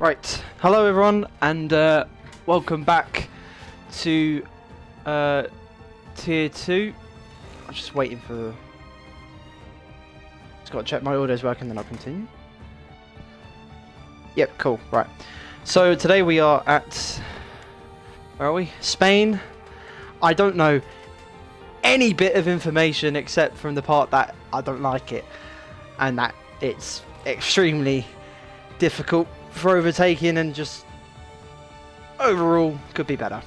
Right, hello everyone, and welcome back to Tier 2. I'm just waiting for... Just gotta check my audio's working, then I'll continue. Yep, cool, right. So today we are at... Where are we? Spain. I don't know any bit of information except from the part that I don't like it. And that it's extremely difficult for overtaking, and just overall could be better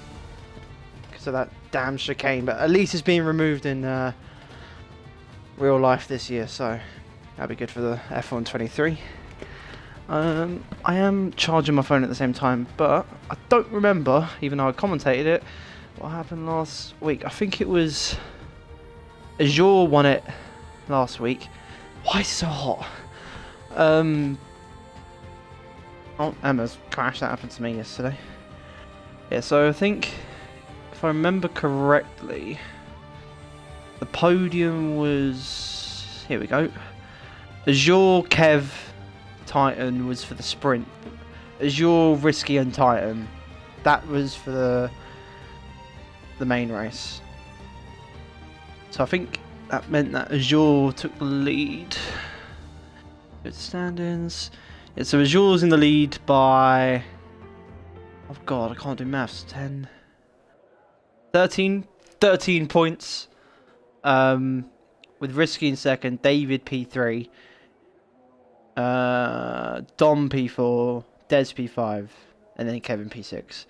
because of that damn chicane, but at least it's being removed in real life this year, so that'll be good for the F1 23. I am charging my phone at the same time, but I don't remember, even though I commentated it, what happened last week. I think it was Azure won it last week. Why is it so hot? Oh, Emma's crashed. That happened to me yesterday. Yeah, so I think, if I remember correctly, the podium was... Here we go. Azure, Kev, Titan was for the sprint. Azure, Risky and Titan, that was for the main race. So I think that meant that Azure took the lead. Good standings. Yeah, so Azure's in the lead by... Oh god, I can't do maths. 10... 13 points. With Risky in second, David P3. Dom P4, Des P5, and then Kevin P6.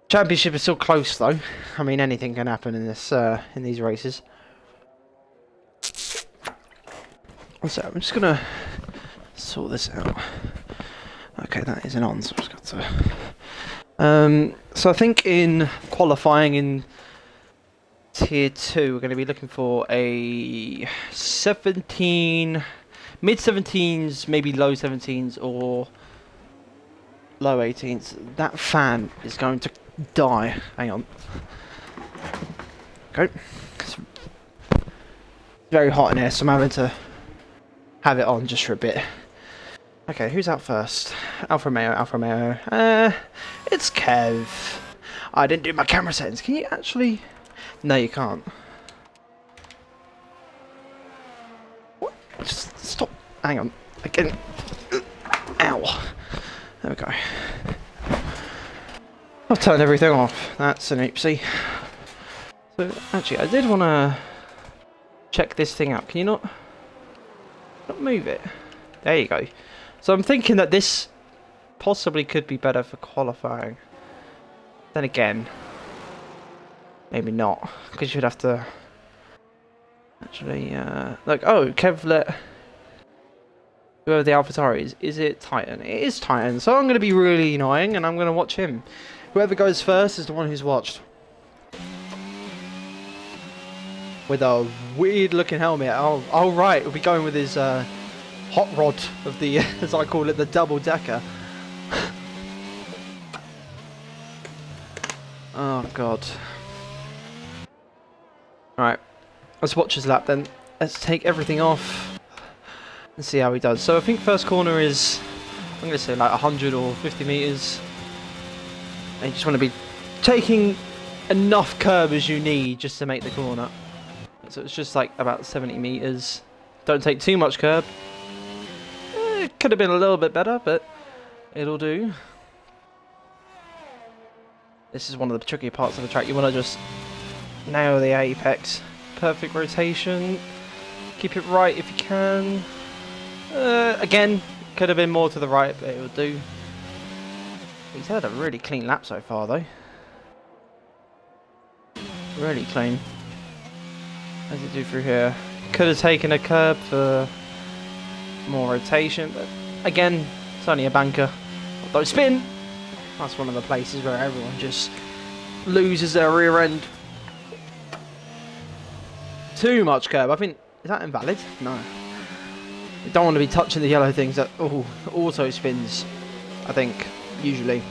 Championship is still close though. I mean, anything can happen in this in these races. So I'm just gonna sort this out. Okay, that isn't on, so I've just got to... so I think in qualifying in Tier 2, we're going to be looking for a 17... mid-17s, maybe low 17s, or low 18s. That fan is going to die. Hang on. Okay. It's very hot in here, so I'm having to have it on just for a bit. Okay, who's out first? Alfa Romeo. It's Kev. I didn't do my camera settings. Can you actually... No, you can't. What? Just stop. Hang on. Again. Ow. There we go. I've turned everything off. That's an oopsie. So, actually, I did want to check this thing out. Can you not move it? There you go. So I'm thinking that this possibly could be better for qualifying. Then again, maybe not, because you'd have to actually like, oh, Kev let whoever the AlphaTauri is it Titan? It is Titan. So I'm going to be really annoying, and I'm going to watch him. Whoever goes first is the one who's watched. With a weird looking helmet. Oh right, we'll be going with his hot rod of the, as I call it, the double decker. Oh god. Alright, let's watch his lap then. Let's take everything off and see how he does. So I think first corner is, I'm going to say like 100 or 50 metres. And you just want to be taking enough curb as you need just to make the corner. So it's just like about 70 metres. Don't take too much curb. It could have been a little bit better, but it'll do. This is one of the trickier parts of the track. You want to just nail the apex. Perfect rotation. Keep it right if you can. Again, could have been more to the right, but it will do. He's had a really clean lap so far, though. Really clean. How does it do through here? Could have taken a curb for more rotation, but again, it's only a banker. Although spin, that's one of the places where everyone just loses their rear end. Too much curb. I think, is that invalid? No. You don't want to be touching the yellow things that auto spins, I think, usually.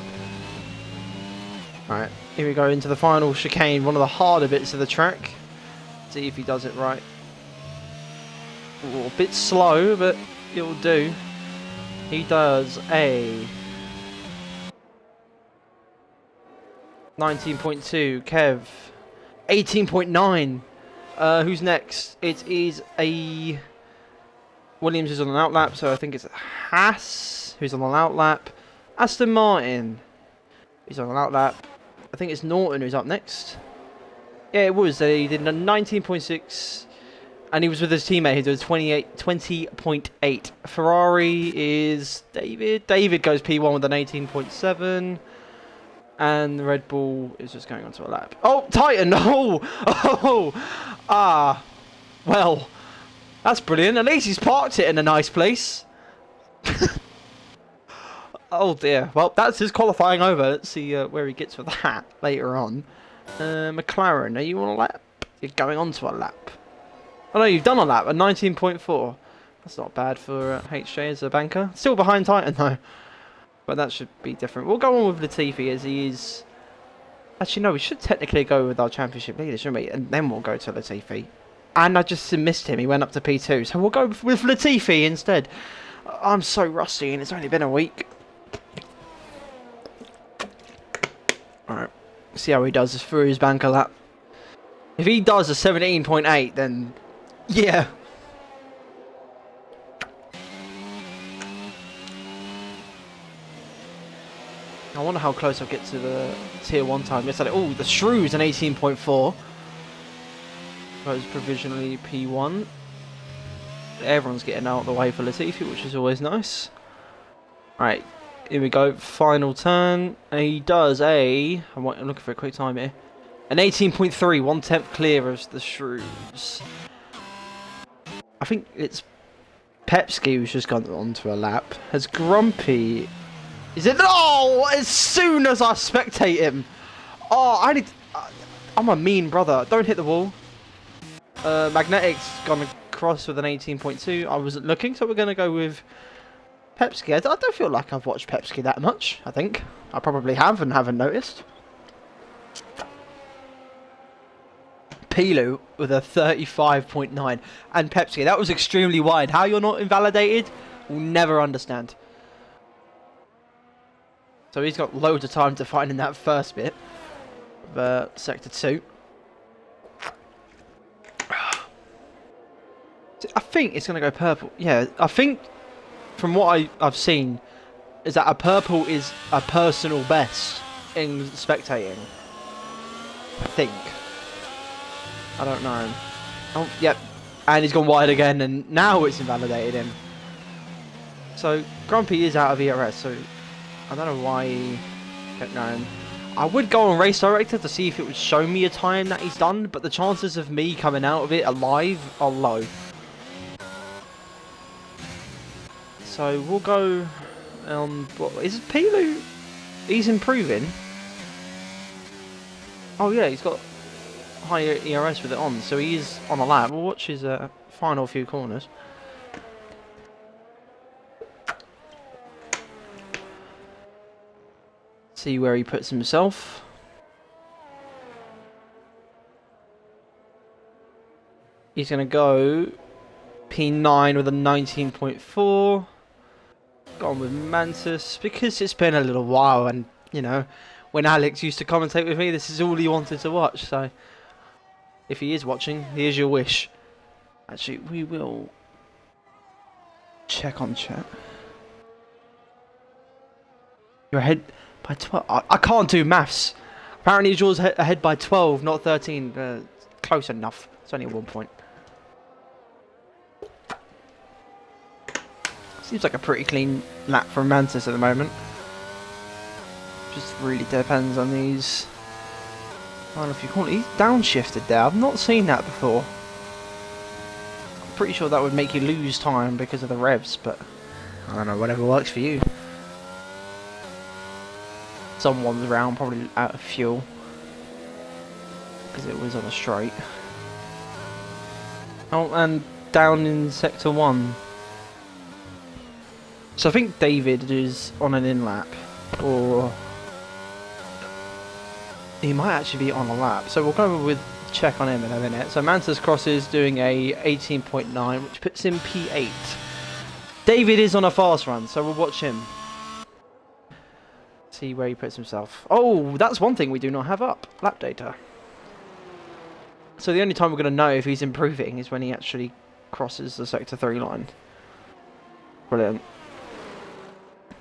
Alright, here we go into the final chicane, one of the harder bits of the track. See if he does it right. Ooh, a bit slow, but it'll do. He does a 19.2. Kev. 18.9. Who's next? It is a... Williams is on an outlap, so I think it's Haas who's on an outlap. Aston Martin who's on an outlap. I think it's Norton who's up next. Yeah, it was. He did a 19.6, and he was with his teammate who did 20.8. Ferrari is David. David goes P1 with an 18.7. And the Red Bull is just going on to a lap. Oh, Titan! Well, that's brilliant. At least he's parked it in a nice place. Oh dear. Well, that's his qualifying over. Let's see where he gets with that later on. McLaren, are you on a lap? You're going on to a lap. Oh no, you've done a lap, a 19.4. That's not bad for HJ as a banker. Still behind Titan though. But that should be different. We'll go on with Latifi as he is... Actually, no, we should technically go with our championship leader, shouldn't we? And then we'll go to Latifi. And I just missed him. He went up to P2. So we'll go with Latifi instead. I'm so rusty and it's only been a week. Alright. See how he does through his banker lap. If he does a 17.8, then... Yeah. I wonder how close I'll get to the tier 1 time. Yes, oh, the Shrew's an 18.4. Goes provisionally P1. Everyone's getting out of the way for Latifi, which is always nice. Right, here we go. Final turn. And he does I'm looking for a quick time here. An 18.3, 1/10 clear of the Shrews. I think it's Pepsi who's just gone onto a lap. Has Grumpy... Is it? Oh! As soon as I spectate him. Oh, I'm a mean brother. Don't hit the wall. Magnetic's gone across with an 18.2. I wasn't looking, so we're going to go with Pepsi. I don't feel like I've watched Pepsi that much, I think. I probably have and haven't noticed. Pilu with a 35.9. And Pepsi, that was extremely wide. How you're not invalidated, we'll never understand. So he's got loads of time to find in that first bit of Sector 2. I think it's going to go purple. Yeah, I think from what I've seen is that a purple is a personal best in spectating. I think. I don't know. Oh, yep. And he's gone wide again, and now it's invalidated him. So Grumpy is out of ERS, so... I don't know why he kept going. I would go on Race Director to see if it would show me a time that he's done, but the chances of me coming out of it alive are low. So we'll go what is it, Pilu? He's improving. Oh yeah, he's got higher ERS with it on, so he is on a lap. We'll watch his final few corners. See where he puts himself. He's going to go P9 with a 19.4. Gone with Mantis because it's been a little while, and you know, when Alex used to commentate with me, this is all he wanted to watch. So if he is watching, here's your wish. Actually, we will check on chat. You're ahead by 12. I can't do maths. Apparently yours ahead by 12, not 13. Close enough. It's only 1 point. Seems like a pretty clean lap from Mantis at the moment. Just really depends on these. I don't know if you call it. He's downshifted there. I've not seen that before. I'm pretty sure that would make you lose time because of the revs, but I don't know, whatever works for you. Someone's around, probably out of fuel because it was on a straight. Oh, and down in Sector 1. So I think David is on an in-lap, or he might actually be on a lap. So we'll go with check on him in a minute. So Mantis Cross is doing a 18.9, which puts him P8. David is on a fast run, so we'll watch him. See where he puts himself. Oh, that's one thing we do not have up. Lap data. So the only time we're going to know if he's improving is when he actually crosses the Sector 3 line. Brilliant.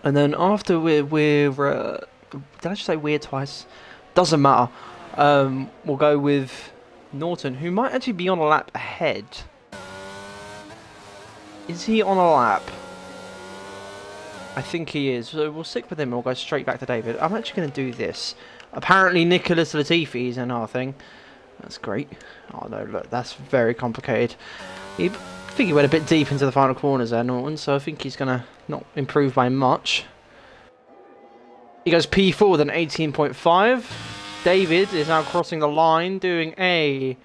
And then after we're did I just say weird twice? Doesn't matter. We'll go with Norton, who might actually be on a lap ahead. Is he on a lap? I think he is. So we'll stick with him and we'll go straight back to David. I'm actually going to do this. Apparently Nicholas Latifi is in our thing. That's great. Oh no, look, that's very complicated. I think he went a bit deep into the final corners there, Norton, so I think he's going to not improve by much. He goes P4 then 18.5. David is now crossing the line, doing an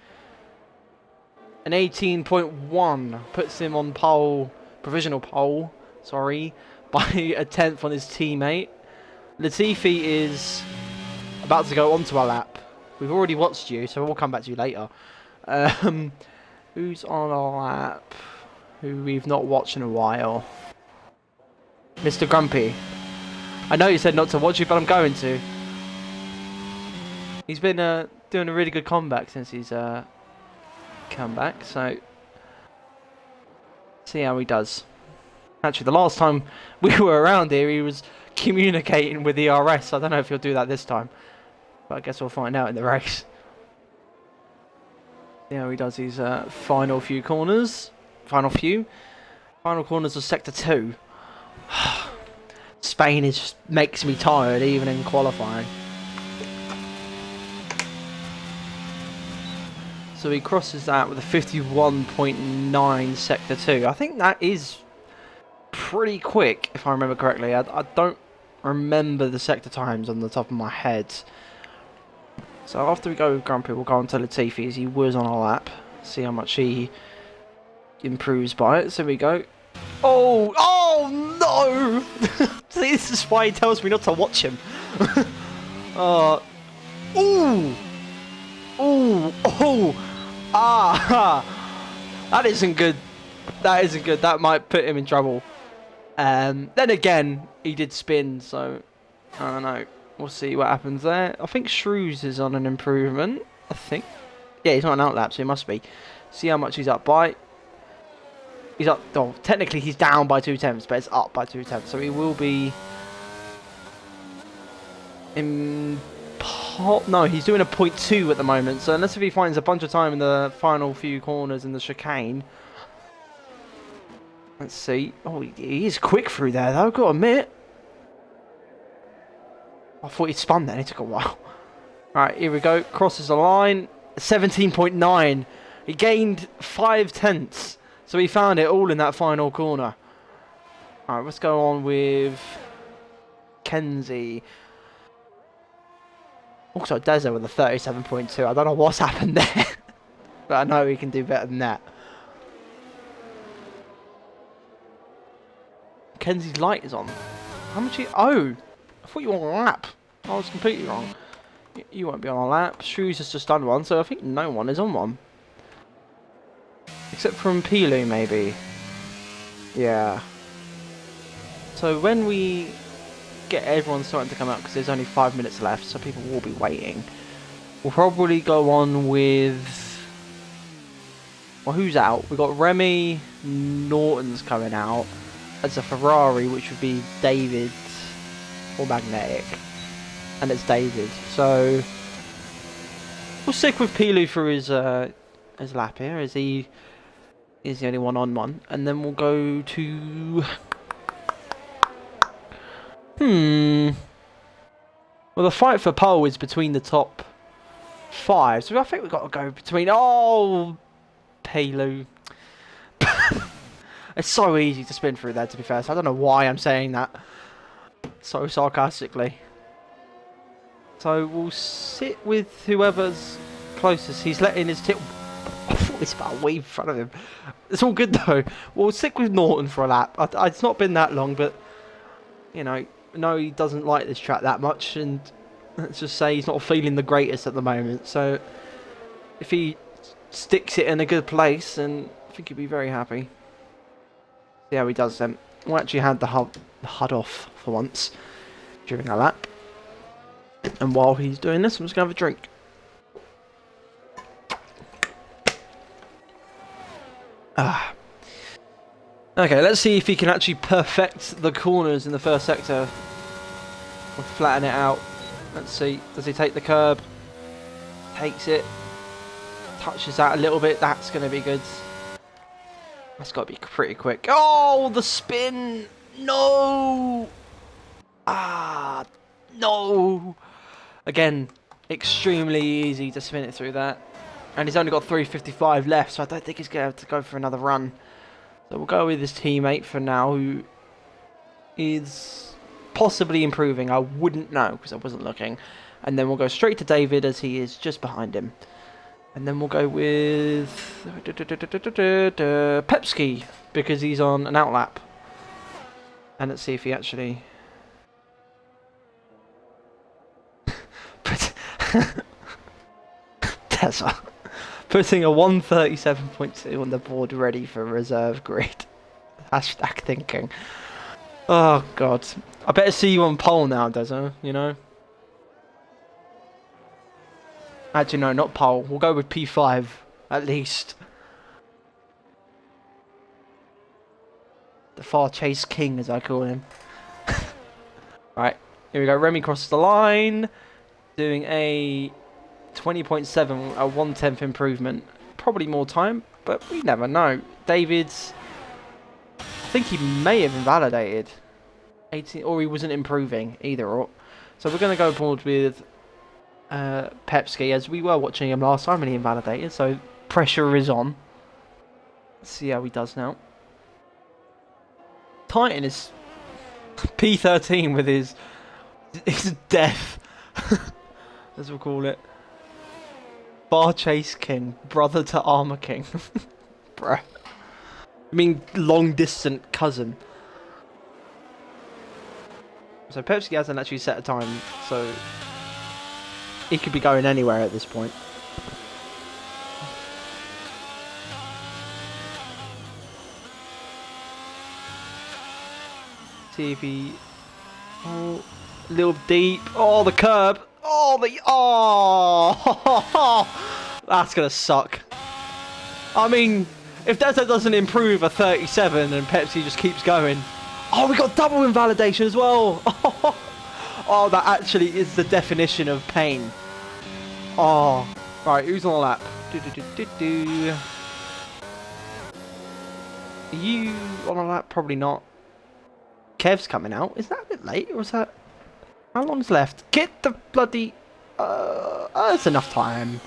18.1. Puts him on pole, provisional pole, sorry, by a 10th on his teammate. Latifi is about to go onto our lap. We've already watched you, so we'll come back to you later. Who's on our lap? Who we've not watched in a while? Mr. Grumpy. I know you said not to watch you, but I'm going to. He's been doing a really good comeback since he's come back, so see how he does. Actually, the last time we were around here, he was communicating with the RS. I don't know if he'll do that this time, but I guess we'll find out in the race. See how he does his final few corners. Final corners of Sector 2. Spain just makes me tired, even in qualifying. So he crosses that with a 51.9 Sector 2. I think that is pretty quick, if I remember correctly. I don't remember the sector times on the top of my head. So after we go with Grumpy, we'll go on to Latifi, as he was on our lap. See how much he improves by it. So we go. Oh no! See, this is why he tells me not to watch him. That isn't good. That isn't good. That might put him in trouble. Then again, he did spin, so I don't know. We'll see what happens there. I think Shrews is on an improvement. I think. Yeah, he's on an outlap, so he must be. See how much he's up by. He's up. Oh, technically he's down by 2/10, but it's up by 2/10, so he will be in. No, he's doing a 0.2 at the moment. So unless if he finds a bunch of time in the final few corners in the chicane. Let's see. Oh, he is quick through there, though. Got to admit. I thought he'd spun then. It took a while. Alright, here we go. Crosses the line. 17.9. He gained 5/10. So he found it all in that final corner. Alright, let's go on with Kenzie. Also, Deza with a 37.2. I don't know what's happened there. But I know he can do better than that. Kenzie's light is on. How much? Oh, I thought you were on a lap. I was completely wrong. You won't be on a lap. Shrews has just done one, so I think no one is on one. Except from Pilu, maybe. Yeah. So when we get everyone starting to come out, because there's only 5 minutes left, so people will be waiting, we'll probably go on with... Well, who's out? We've got Remy, Norton's coming out. As a Ferrari, which would be David or Magnetic, and it's David. So we'll stick with Pilu for his lap here, as he is the only one on one, and then we'll go to well, the fight for pole is between the top 5, so I think we've got to go between Pilu. It's so easy to spin through there, to be fair, so I don't know why I'm saying that so sarcastically. So we'll sit with whoever's closest. He's letting his tip... I thought it's about a wave in front of him. It's all good, though. We'll stick with Norton for a lap. It's not been that long, but, you know, no, he doesn't like this track that much, and let's just say he's not feeling the greatest at the moment. So if he sticks it in a good place, then I think he'll be very happy. See how he does then. We'll actually have the HUD off for once during our lap. And while he's doing this, I'm just going to have a drink. Ah. Okay, let's see if he can actually perfect the corners in the first sector. Or flatten it out. Let's see. Does he take the curb? Takes it. Touches that a little bit. That's going to be good. That's got to be pretty quick. Oh, the spin! No! Ah, no! Again, extremely easy to spin it through that. And he's only got 355 left, so I don't think he's going to have to go for another run. So we'll go with his teammate for now, who is possibly improving. I wouldn't know, because I wasn't looking. And then we'll go straight to David, as he is just behind him. And then we'll go with Pepski, because he's on an outlap. And let's see if he actually... Tessa. Putting a 137.2 on the board ready for reserve grid. Hashtag thinking. Oh, God. I better see you on pole now, Deza, you know? Actually, no, not pole. We'll go with P5, at least. The far chase king, as I call him. Right, here we go. Remy crosses the line. Doing a 20.7, a 1/10 improvement. Probably more time, but we never know. David's... I think he may have invalidated. 18, or he wasn't improving, either or. So we're going to go forward with Pepski, as we were watching him last time and he invalidated, so pressure is on. Let's see how he does now. Titan is P13 with his death, as we'll call it. Bar Chase King, brother to Armor King. Bruh. I mean, long distant cousin. So Pepsi hasn't actually set a time, so he could be going anywhere at this point. See if he... Oh, a little deep. Oh, the curb. Oh, the... Oh! That's going to suck. I mean, if Desert doesn't improve a 37 and Pepsi just keeps going... Oh, we got double invalidation as well. Oh, that actually is the definition of pain. Oh, right, who's on the lap? Are you on a lap? Probably not. Kev's coming out. Is that a bit late, or was that... How long's left? Get the bloody... That's enough time.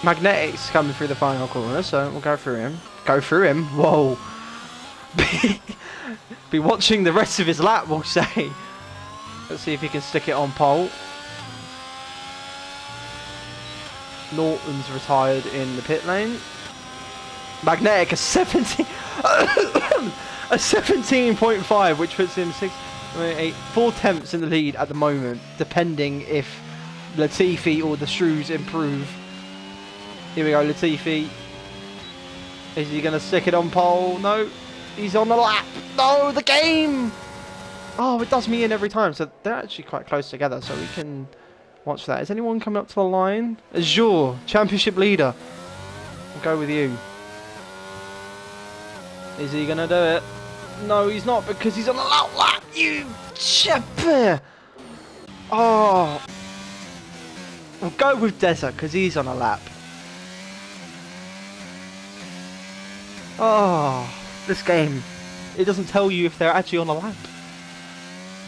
Magnetic's coming through the final corner, so we'll go through him. Go through him? Whoa. Be watching the rest of his lap, we'll say. Let's see if he can stick it on pole. Norton's retired in the pit lane. Magnetic a 17 a 17.5, which puts him 4 tenths in the lead at the moment, depending if Latifi or the Shrews improve. Here we go, Latifi. Is he going to stick it on pole? No. He's on the lap. No, the game! Oh, it does me in every time. So they're actually quite close together, so we can watch that. Is anyone coming up to the line? Azure, championship leader. We'll go with you. Is he going to do it? No, he's not, because he's on the lap. You chipper! Oh. We'll go with Desert, because he's on a lap. Oh, this game. It doesn't tell you if they're actually on a lap.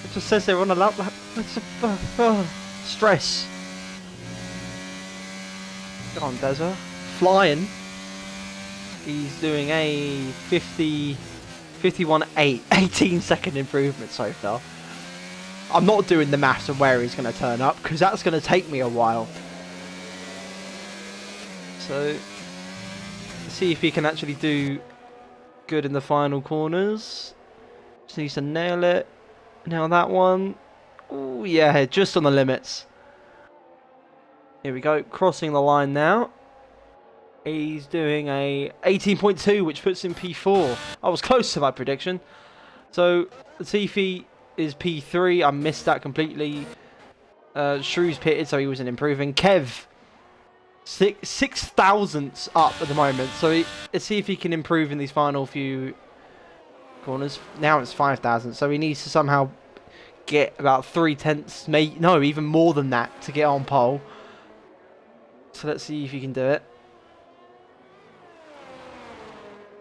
It just says they're on a lap. It's a stress. Go on, Desert. Flying. He's doing a 51.8, 18-second improvement so far. I'm not doing the maths of where he's going to turn up, because that's going to take me a while. So, see if he can actually do good in the final corners. Just needs to nail it. Nail that one. Oh yeah, just on the limits. Here we go, crossing the line now. He's doing a 18.2, which puts him P4. I was close to my prediction. So Latifi is P3. I missed that completely. Shrews pitted, so he wasn't improving. Kev, 6,000ths up at the moment, so let's see if he can improve in these final few corners. Now it's 5,000, so he needs to somehow get about 3/10, no, even more than that to get on pole. So let's see if he can do it.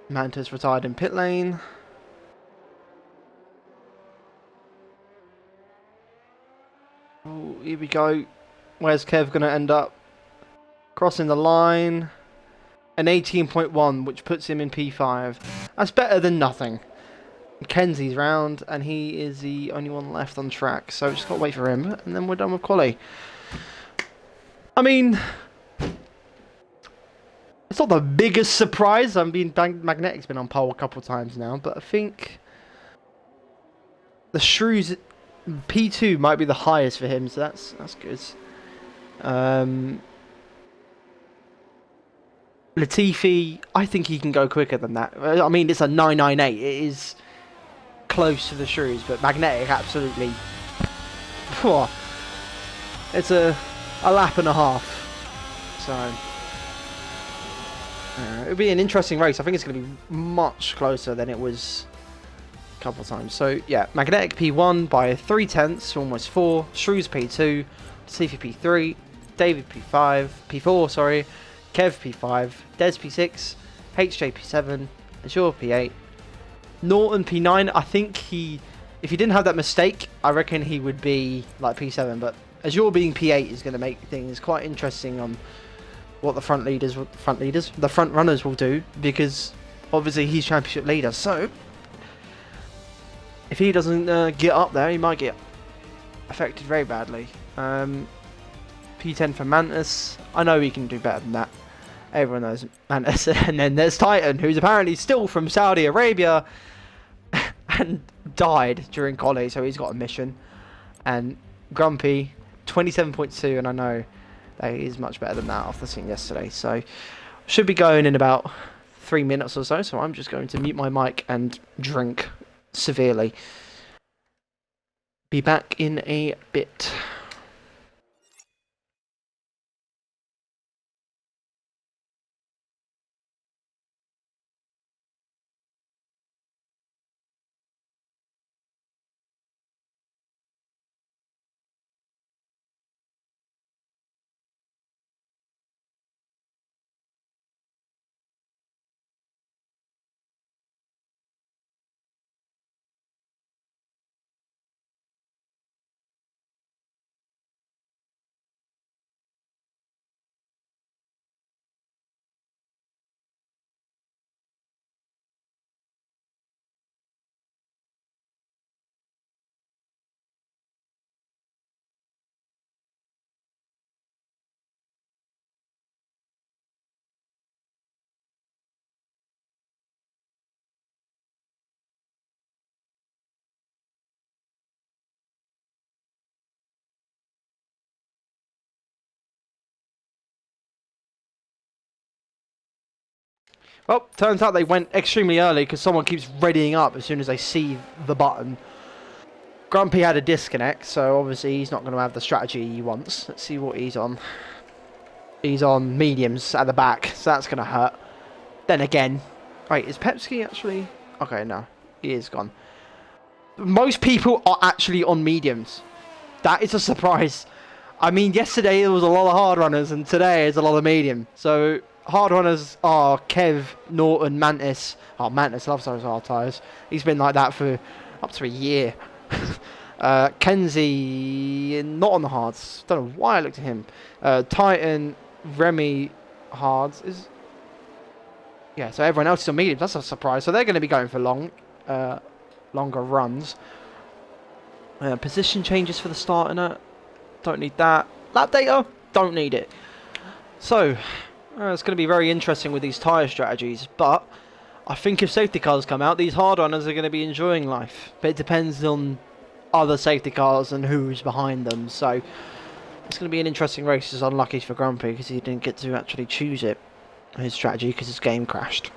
Manta's retired in pit lane. Oh, here we go. Where's Kev going to end up? Crossing the line. An 18.1, which puts him in P5. That's better than nothing. Kenzie's round, and he is the only one left on track. So just got to wait for him, and then we're done with quali. I mean, it's not the biggest surprise. Magnetic's been on pole a couple of times now, but I think the Shrews P2 might be the highest for him, so that's good. Latifi, I think he can go quicker than that. I mean, it's a 998. It is close to the Shrews, but Magnetic absolutely. It's a lap and a half. So it'll be an interesting race. I think it's going to be much closer than it was a couple of times. So yeah, Magnetic P1 by 3/10, almost 4. Shrews P2, Latifi P3, David P5, P4, sorry. Kev P5, Des P6, HJ P7, Azure P8, Norton P9. I think if he didn't have that mistake, I reckon he would be like P7. But Azure being P8 is going to make things quite interesting on what the front runners will do, because obviously he's championship leader. So if he doesn't get up there, he might get affected very badly. P10 for Mantis. I know he can do better than that. Everyone knows Mantis. And then there's Titan, who's apparently still from Saudi Arabia and died during quali, so he's got a mission. And Grumpy, 27.2, and I know that he is much better than that after seeing yesterday. So should be going in about 3 minutes or so. So I'm just going to mute my mic and drink severely. Be back in a bit. Well, turns out they went extremely early because someone keeps readying up as soon as they see the button. Grumpy had a disconnect, so obviously he's not going to have the strategy he wants. Let's see what he's on. He's on mediums at the back, so that's going to hurt. Then again, wait, is Pepsi actually... Okay, no, he is gone. Most people are actually on mediums. That is a surprise. I mean, yesterday there was a lot of hard runners, and today is a lot of medium. So hard runners are Kev, Norton, Mantis. Oh, Mantis loves those hard tyres. He's been like that for up to a year. Kenzie, not on the hards. Don't know why I looked at him. Titan, Remy, hards. Yeah, so everyone else is on mediums. That's a surprise. So they're going to be going for longer runs. Position changes for the starter. Don't need that. Lap data. Don't need it. So it's going to be very interesting with these tyre strategies. But I think if safety cars come out, these hard runners are going to be enjoying life. But it depends on other safety cars and who's behind them. So it's going to be an interesting race. It's unlucky for Grumpy because he didn't get to actually choose it, his strategy, because his game crashed.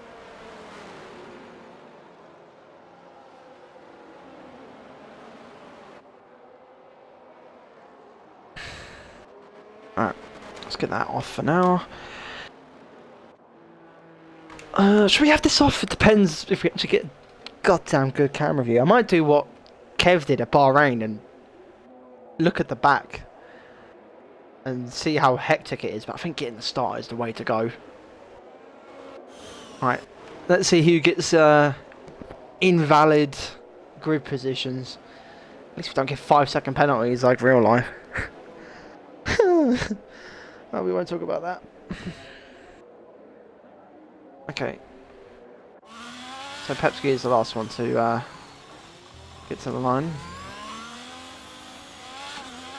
Alright, let's get that off for now. Should we have this off? It depends if we actually get a goddamn good camera view. I might do what Kev did at Bahrain and look at the back and see how hectic it is, but I think getting the start is the way to go. Alright, let's see who gets invalid grid positions. At least we don't get 5-second penalties like real life. Oh, we won't talk about that. Okay. So Pepsi is the last one to get to the line.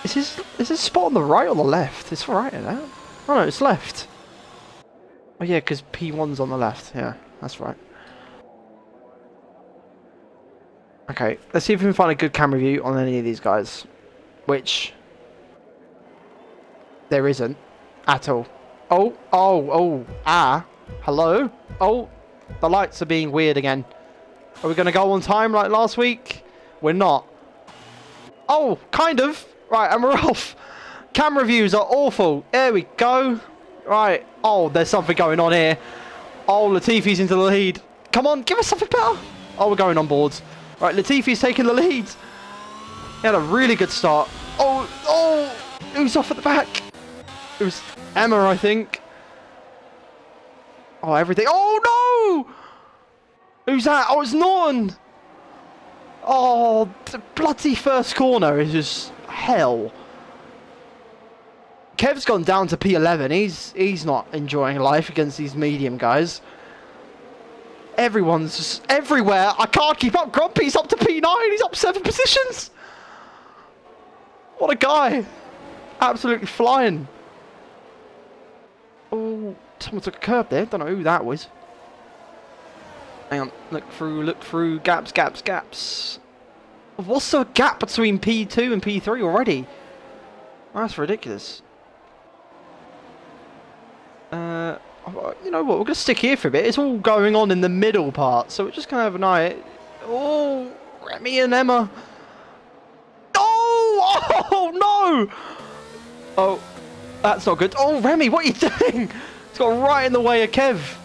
Is this spot on the right or the left? It's right, isn't it? Oh no, it's left. Oh yeah, because P1's on the left. Yeah, that's right. Okay, let's see if we can find a good camera view on any of these guys. Which there isn't at all. Hello? Oh, the lights are being weird again. Are we going to go on time like last week? We're not. Oh, kind of. Right, and we're off. Camera views are awful. There we go. Right. Oh, there's something going on here. Oh, Latifi's into the lead. Come on, give us something better. Oh, we're going on boards. Right, Latifi's taking the lead. He had a really good start. Oh, who's off at the back? It was Emma, I think. Oh, everything. Oh, no! Who's that? Oh, it's Norton. Oh, the bloody first corner is just hell. Kev's gone down to P11. He's not enjoying life against these medium guys. Everyone's just everywhere. I can't keep up. Grumpy's up to P9. He's up 7 positions. What a guy. Absolutely flying. Oh, someone took a curb there. Don't know who that was. Hang on. Look through. Gaps. What's the gap between P2 and P3 already? That's ridiculous. You know what? We're going to stick here for a bit. It's all going on in the middle part, so we're just going to have an eye. Oh, Remy and Emma. Oh, no! Oh, that's not good. Oh, Remy, what are you doing? He's got right in the way of Kev.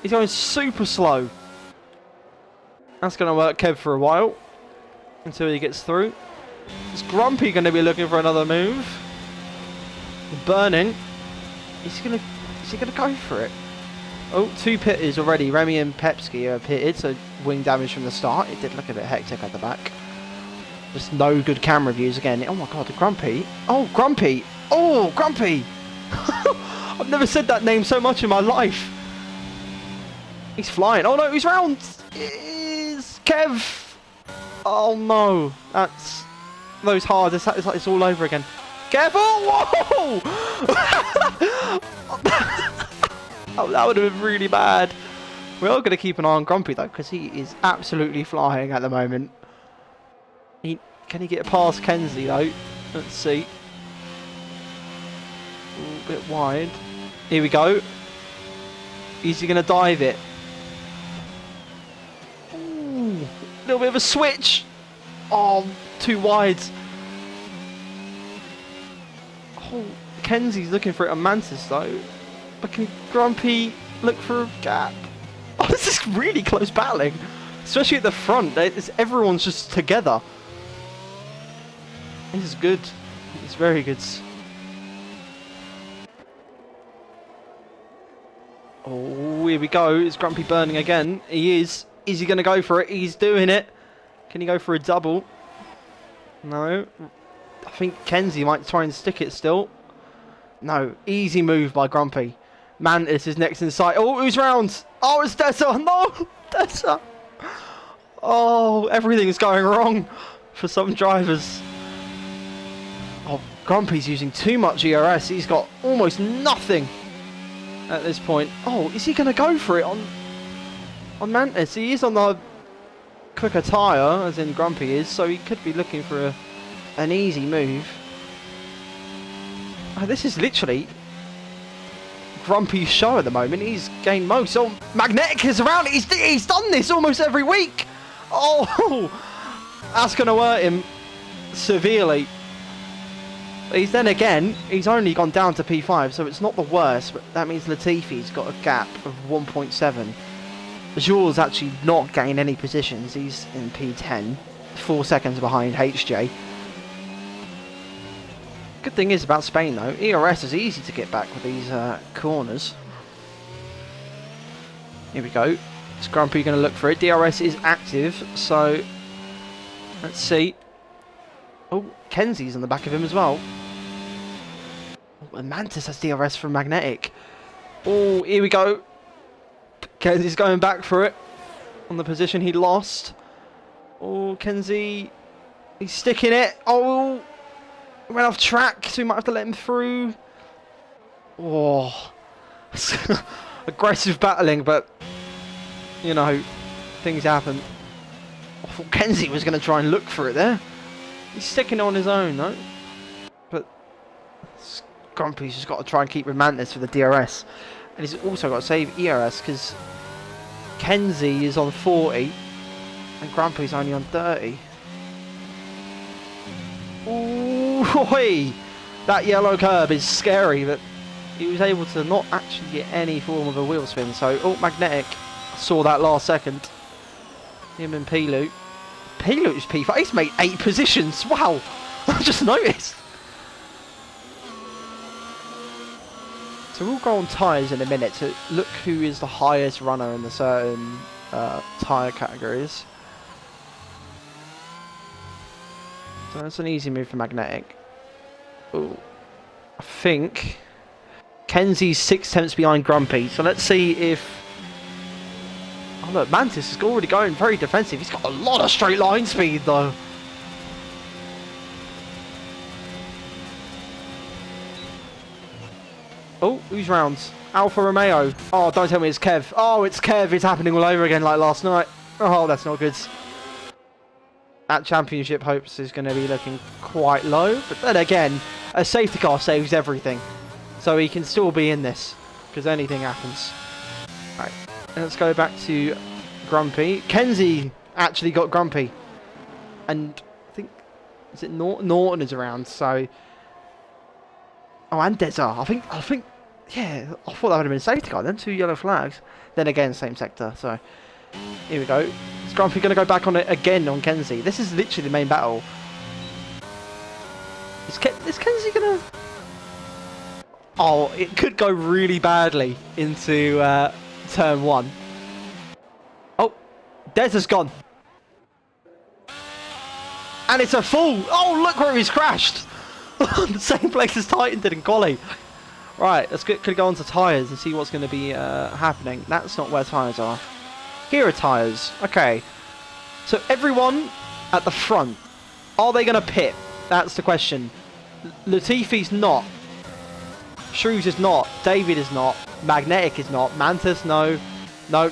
He's going super slow. That's going to work Kev for a while. Until he gets through. Is Grumpy going to be looking for another move? Burning. Is he going to go for it? Oh, 2 pitters already. Remy and Pepsi are pitted, so wing damage from the start. It did look a bit hectic at the back. Just no good camera views again. Oh my god, the Grumpy. Oh, Grumpy. Oh, Grumpy. I've never said that name so much in my life. He's flying. Oh no, he's round. It's Kev. Oh no, that's those hard. It's like it's all over again. Careful! Whoa! Oh, that would have been really bad. We are going to keep an eye on Grumpy though, because he is absolutely flying at the moment. Can he get past Kenzie though? Let's see. A bit wide. Here we go. Is he going to dive it? A little bit of a switch. Oh, too wide. Oh, Kenzie's looking for it on Mantis though. But can Grumpy look for a gap? Oh, this is really close battling. Especially at the front. Everyone's just together. This is good. It's very good. Oh, here we go. Is Grumpy burning again? He is. Is he going to go for it? He's doing it. Can he go for a double? No. I think Kenzie might try and stick it still. No. Easy move by Grumpy. Mantis is next in sight. Oh, who's round? Oh, it's Dessa. No. Dessa. Oh, everything's going wrong for some drivers. Oh, Grumpy's using too much ERS. He's got almost nothing at this point. Oh, is he going to go for it on Mantis? He is on the quicker tyre, as in Grumpy is, so he could be looking for an easy move. Oh, this is literally Grumpy's show at the moment. He's gained most. Oh, Magnetic is around. He's done this almost every week. Oh, that's going to hurt him severely. Then again, he's only gone down to P5, so it's not the worst, but that means Latifi's got a gap of 1.7. Jules actually not gained any positions. He's in P10, 4 seconds behind HJ. Good thing is about Spain though, ERS is easy to get back with these corners. Here we go. Is Grumpy going to look for it? DRS is active, so let's see. Oh, Kenzie's on the back of him as well. Oh, and Mantis has DRS from Magnetic. Oh, here we go. Kenzie's going back for it on the position he lost. Oh, Kenzie, he's sticking it. Oh, ran off track, so we might have to let him through. Oh, aggressive battling, but you know, things happen. I thought Kenzie was going to try and look for it there. He's sticking on his own though. But Grumpy's just got to try and keep Romantis for the DRS. And he's also got to save ERS because Kenzie is on 40 and Grumpy's only on 30. Ooh, that yellow curb is scary, but he was able to not actually get any form of a wheel spin. So, oh, Magnetic saw that last second. Him and Pilu. Pilu's P5. He's made 8 positions. Wow, I just noticed. So we'll go on tyres in a minute to look who is the highest runner in the certain tyre categories. So that's an easy move for Magnetic. Ooh. I think Kenzie's 6/10 behind Grumpy. So let's see if... Oh look, Mantis is already going very defensive. He's got a lot of straight line speed though. Oh, who's rounds? Alfa Romeo. Oh, don't tell me it's Kev. Oh, it's Kev. It's happening all over again like last night. Oh, that's not good. That championship hopes is going to be looking quite low. But then again, a safety car saves everything. So he can still be in this. Because anything happens. Alright, let's go back to Grumpy. Kenzie actually got Grumpy. And I think... Is it Norton is around, so... Oh, and Deza. I think... Yeah, I thought that would have been a safety car then. 2 yellow flags. Then again, same sector. So, here we go. Is Grumpy going to go back on it again on Kenzie? This is literally the main battle. Is Kenzie going to... Oh, it could go really badly into turn 1. Oh, Deza's gone. And it's a full... Oh, look where he's crashed. The same place as Titan did in quali. Right, let's could go on to tyres and see what's going to be happening. That's not where tyres are. Here are tyres. Okay. So everyone at the front, are they going to pit? That's the question. Latifi's not. Shrews is not. David is not. Magnetic is not. Mantis, no. No.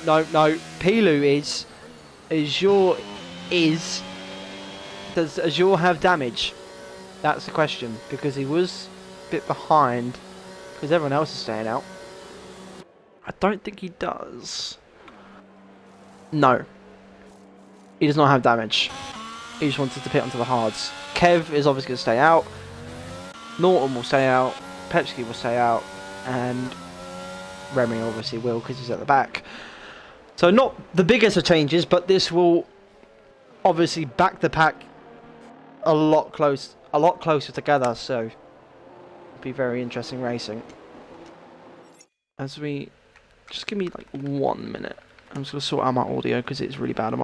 Pilu is. Azure is. Does Azure have damage? That's the question. Because he was a bit behind. Because everyone else is staying out. I don't think he does. No. He does not have damage. He just wanted to pit onto the hards. Kev is obviously going to stay out. Norton will stay out. Pepsi will stay out. And Remy obviously will because he's at the back. So not the biggest of changes, but this will obviously back the pack a lot closer together. So be very interesting racing. As we just give me like 1 minute. I'm just gonna sort out my audio because it's really bad on my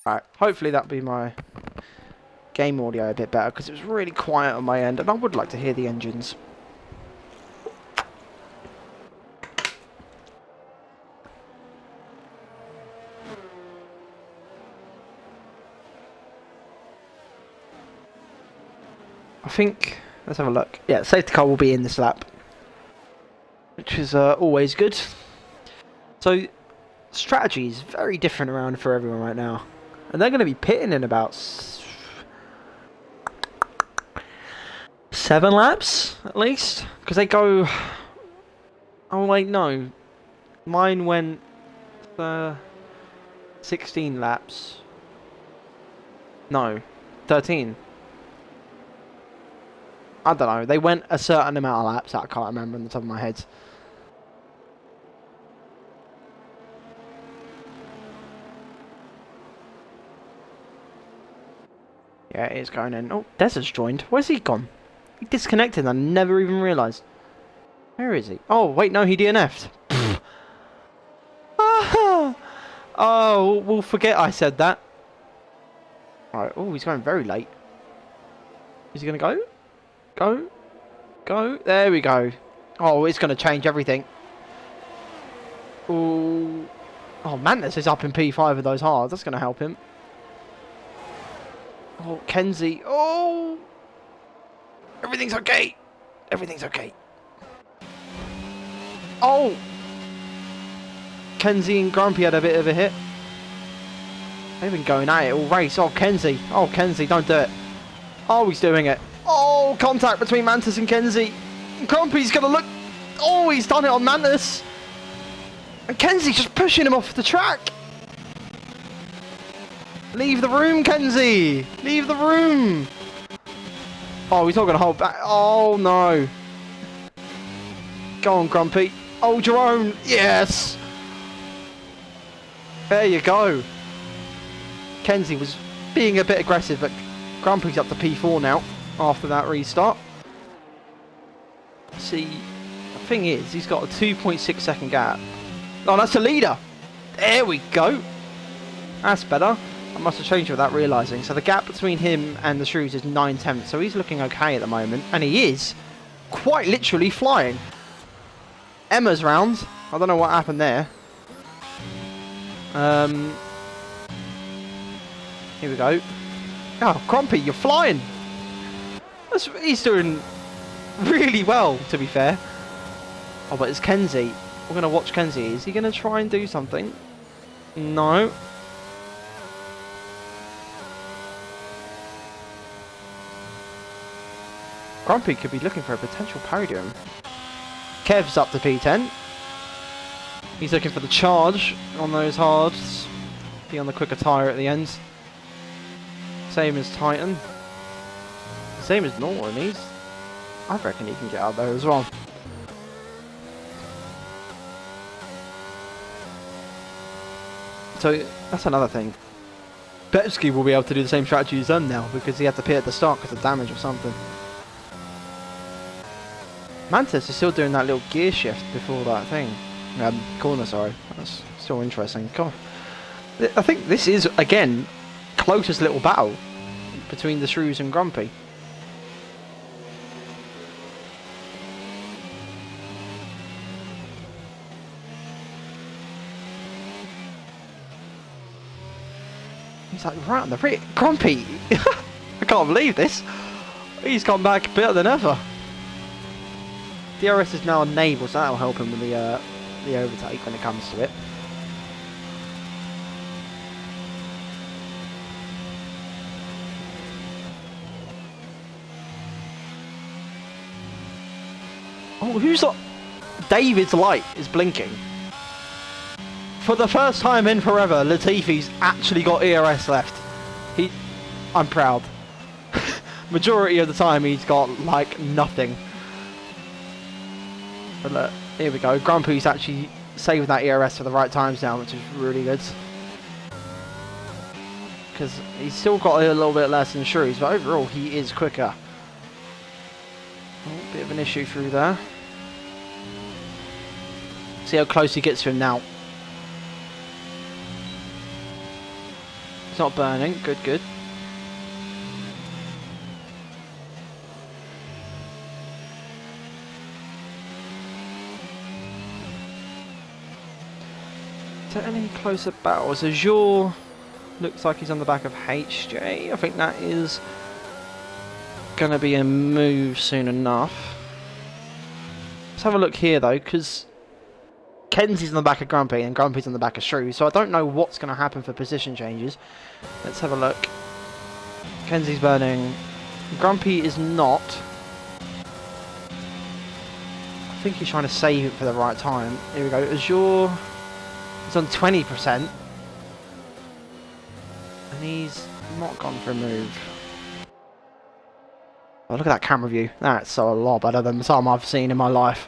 Alright, hopefully that'll be my game audio a bit better, because it was really quiet on my end, and I would like to hear the engines. I think, let's have a look. Yeah, safety car will be in this lap, which is always good. So, strategy is very different around for everyone right now. And they're going to be pitting in about 7 laps, at least. Because they go... Oh, wait, no. Mine went 16 laps. No, 13. I don't know. They went a certain amount of laps that I can't remember on the top of my head. Yeah, it is going in. Oh, Des has joined. Where's he gone? He disconnected and I never even realised. Where is he? Oh, wait, no, he DNF'd. Oh, we'll forget I said that. Alright, oh, he's going very late. Is he going to go? Go. Go. There we go. Oh, it's going to change everything. Ooh. Oh, Mantis is up in P5 of those hards. That's going to help him. Oh, Kenzie. Oh! Everything's okay. Everything's okay. Oh! Kenzie and Grumpy had a bit of a hit. They've been going at it all race. Oh, Kenzie. Oh, Kenzie, don't do it. Oh, he's doing it. Oh, contact between Mantis and Kenzie. Grumpy's going to look... Oh, he's done it on Mantis. And Kenzie's just pushing him off the track. Leave the room, Kenzie. Leave the room. Oh, he's not going to hold back. Oh, no. Go on, Grumpy. Hold your own. Yes. There you go. Kenzie was being a bit aggressive, but Grumpy's up to P4 now after that restart. See, the thing is, he's got a 2.6 second gap. Oh, that's the leader. There we go. That's better. I must have changed without realising. So the gap between him and the Shrews is 9/10. So he's looking okay at the moment. And he is quite literally flying. Emma's round. I don't know what happened there. Here we go. Oh, Grumpy, you're flying. He's doing really well, to be fair. Oh, but it's Kenzie. We're going to watch Kenzie. Is he going to try and do something? No. Grumpy could be looking for a potential podium. Kev's up to P10. He's looking for the charge on those hards. Be on the quicker tyre at the end. Same as Titan. Same as Norton. I reckon he can get out there as well. So that's another thing. Betsky will be able to do the same strategy as them now because he had to pit at the start because of damage or something. Mantis is still doing that little gear shift before that thing. Corner, sorry. That's still interesting. God. I think this is, again, closest little battle between the Shrews and Grumpy. He's like right on the rear. Grumpy! I can't believe this. He's come back better than ever. DRS is now enabled, so that'll help him with the overtake when it comes to it. Oh, who's that? David's light is blinking. For the first time in forever, Latifi's actually got ERS left. I'm proud. Majority of the time he's got like nothing. But look, here we go. Grumpy's actually saving that ERS for the right times now, which is really good. Because he's still got a little bit less than Shrews, but overall he is quicker. Oh, bit of an issue through there. See how close he gets to him now. It's not burning. Good, good. Is there any closer battles? Azure looks like he's on the back of HJ. I think that is going to be a move soon enough. Let's have a look here though, because Kenzie's on the back of Grumpy and Grumpy's on the back of Shrew, so I don't know what's going to happen for position changes. Let's have a look. Kenzie's burning. Grumpy is not. I think he's trying to save it for the right time. Here we go. Azure is on 20%. And he's not gone for a move. Oh, look at that camera view. That's so a lot better than some I've seen in my life.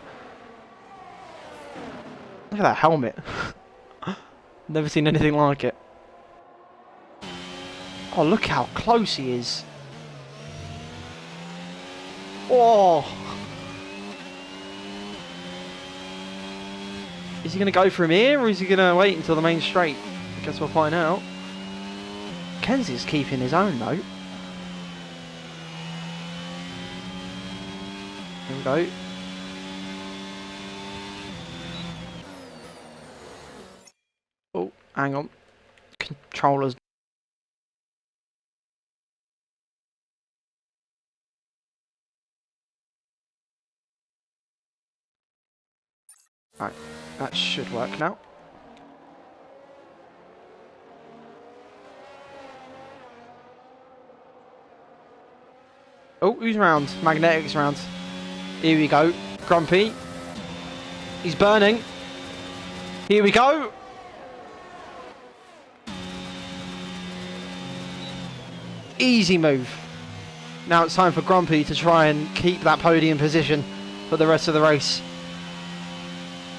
Look at that helmet. Never seen anything like it. Oh, look how close he is. Oh! Is he going to go from here, or is he going to wait until the main straight? I guess we'll find out. Kenzie's keeping his own, though. Here we go. Oh, hang on. Controllers. Right, that should work now. Oh, who's round? Magnetic's round. Here we go. Grumpy. He's burning. Here we go. Easy move. Now it's time for Grumpy to try and keep that podium position for the rest of the race.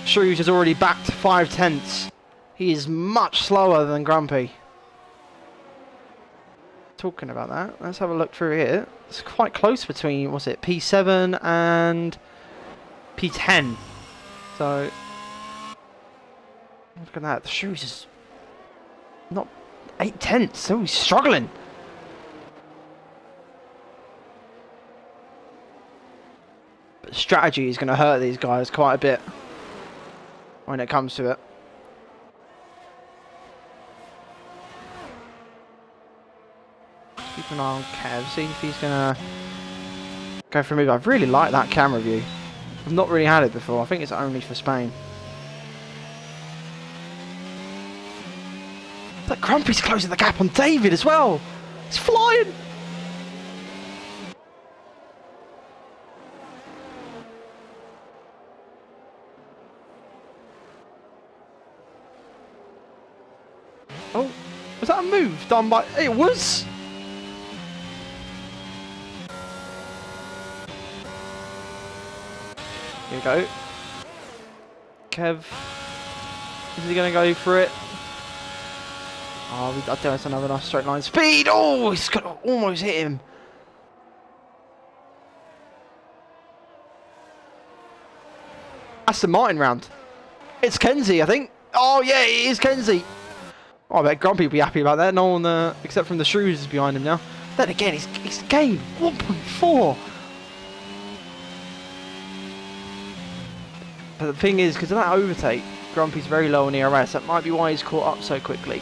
Shrews has already backed 5/10. He is much slower than Grumpy. Talking about that, let's have a look through here. It's quite close between, what's it, P7 and P10. So, look at that. The Shrews is not 8/10, so he's struggling. But strategy is going to hurt these guys quite a bit when it comes to it. Keep an eye on Kev, see if he's gonna go for a move. I really like that camera view. I've not really had it before. I think it's only for Spain. That Grumpy's closing the gap on David as well. He's flying. Oh, was that a move done by... It was! Here we go. Kev. Is he going to go for it? Oh, I don't know, it's another nice straight line speed. Oh, he's got to almost hit him. That's the Martin round. It's Kenzie, I think. Oh, yeah, it is Kenzie. Oh, I bet Grumpy will be happy about that. No one, except from the Shrews, is behind him now. Then again, he's gained 1.4. But the thing is, because of that overtake, Grumpy's very low on ERS. That might be why he's caught up so quickly.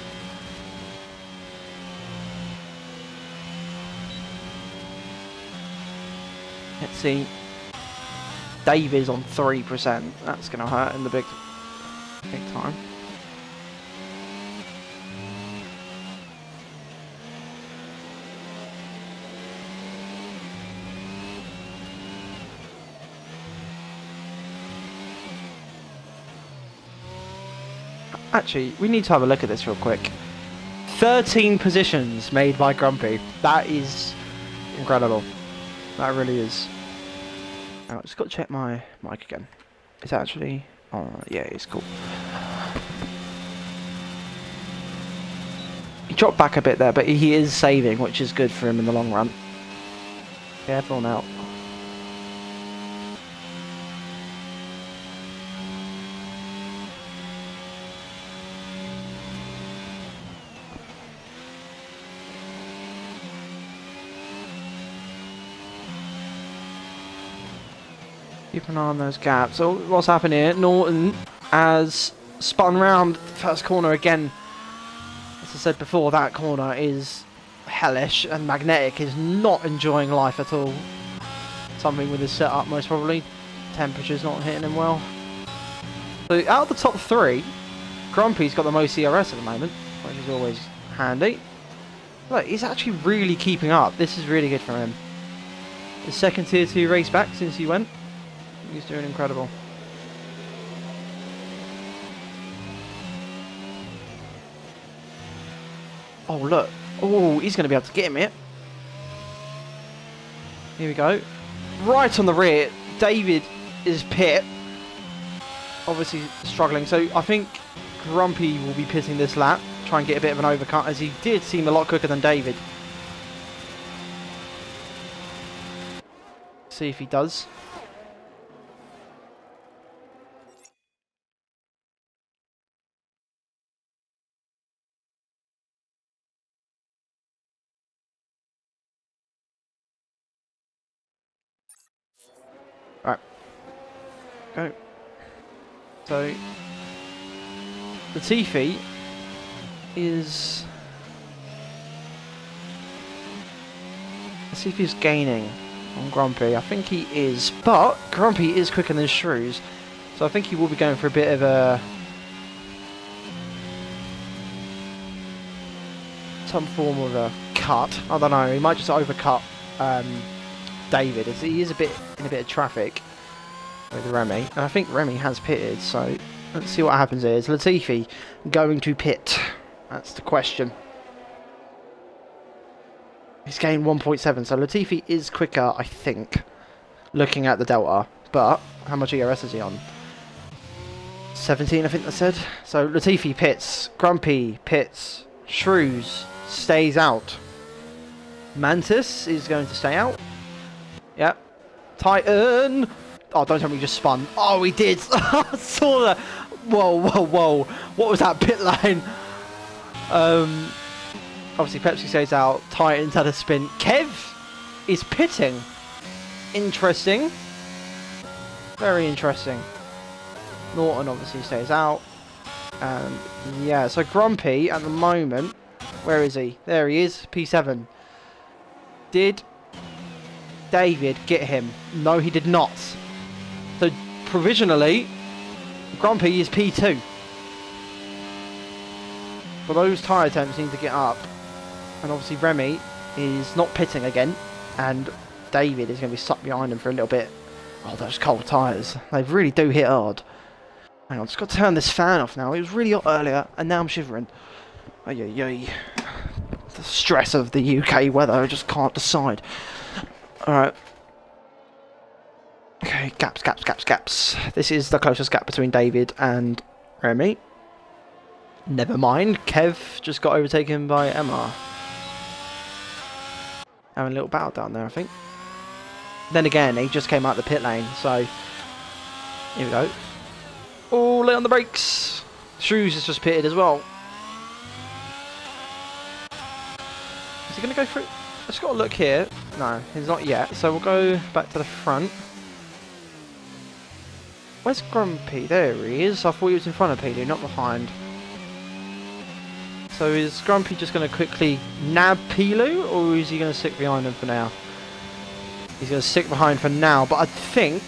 Let's see. Dave is on 3%. That's going to hurt in the big time. Actually, we need to have a look at this real quick. 13 positions made by Grumpy. That is incredible. That really is. Oh, I've just got to check my mic again. Is that actually... Oh, yeah, it's cool. He dropped back a bit there, but he is saving, which is good for him in the long run. Careful now. Keep an eye on those gaps. So what's happened here? Norton has spun round first corner again. As I said before, that corner is hellish, and Magnetic is not enjoying life at all. Something with his setup, most probably. Temperature's not hitting him well. So out of the top three, Grumpy's got the most CRS at the moment, which is always handy. Look, he's actually really keeping up. This is really good for him. His second tier 2 race back since he went. He's doing incredible. Oh, look. Oh, he's going to be able to get him here. Here we go. Right on the rear. David is pit. Obviously struggling. So I think Grumpy will be pitting this lap. Try and get a bit of an overcut, as he did seem a lot quicker than David. See if he does. Right. Go. So Latifi is... Latifi's gaining on Grumpy. I think he is, but Grumpy is quicker than Shrews, so I think he will be going for a bit of a... some form of a cut. I don't know, he might just overcut David, as he is a bit in a bit of traffic with Remy, and I think Remy has pitted, so let's see what happens here. Is Latifi going to pit? That's the question. He's gained 1.7, so Latifi is quicker, I think, looking at the delta, but how much ERS is he on? 17, I think that said. So Latifi pits, Grumpy pits, Shrews stays out, Mantis is going to stay out. Yep. Titan! Oh, don't tell me he just spun. Oh, he did! I saw that! Whoa, whoa, whoa. What was that pit line? Obviously, Pepsi stays out. Titan's had a spin. Kev is pitting. Interesting. Very interesting. Norton obviously stays out. Yeah, so Grumpy at the moment... Where is he? There he is. P7. Did David get him? No, he did not. So, provisionally, Grumpy is P2. For those tyre attempts need to get up. And obviously Remy is not pitting again. And David is going to be stuck behind him for a little bit. Oh, those cold tyres. They really do hit hard. Hang on, I've just got to turn this fan off now. It was really hot earlier, and now I'm shivering. Ay, ay, ay. The stress of the UK weather, I just can't decide. Alright. Okay, gaps, gaps, gaps, gaps. This is the closest gap between David and Remy. Never mind, Kev just got overtaken by Emma. Having a little battle down there, I think. Then again, he just came out the pit lane, so... Here we go. Oh, late on the brakes. Shrews has just pitted as well. Is he going to go through? I've just got to look here. No, he's not yet. So we'll go back to the front. Where's Grumpy? There he is. I thought he was in front of Peely, not behind. So is Grumpy just going to quickly nab Pilu, or is he going to stick behind him for now? He's going to stick behind for now, but I think,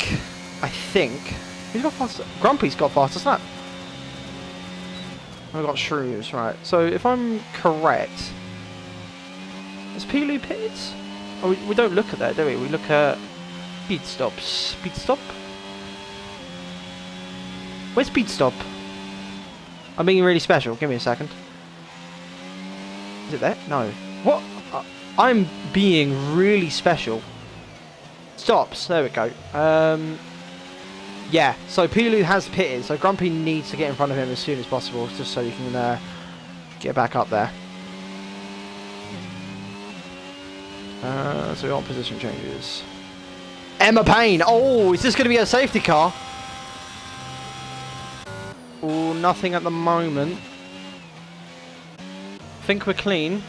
he's got faster. Grumpy's got faster snap. I've got Shrews, right. So if I'm correct, is Pilu pitted? Oh, we don't look at that, do we? We look at speed stops. Speed stop? Where's speed stop? I'm being really special. Give me a second. Is it there? No. What? I'm being really special. Stops. There we go. Yeah. So Pilu has pitted. So Grumpy needs to get in front of him as soon as possible, just so he can get back up there. So we want position changes. Emma Payne. Oh, is this going to be a safety car? Oh, nothing at the moment. I think we're clean.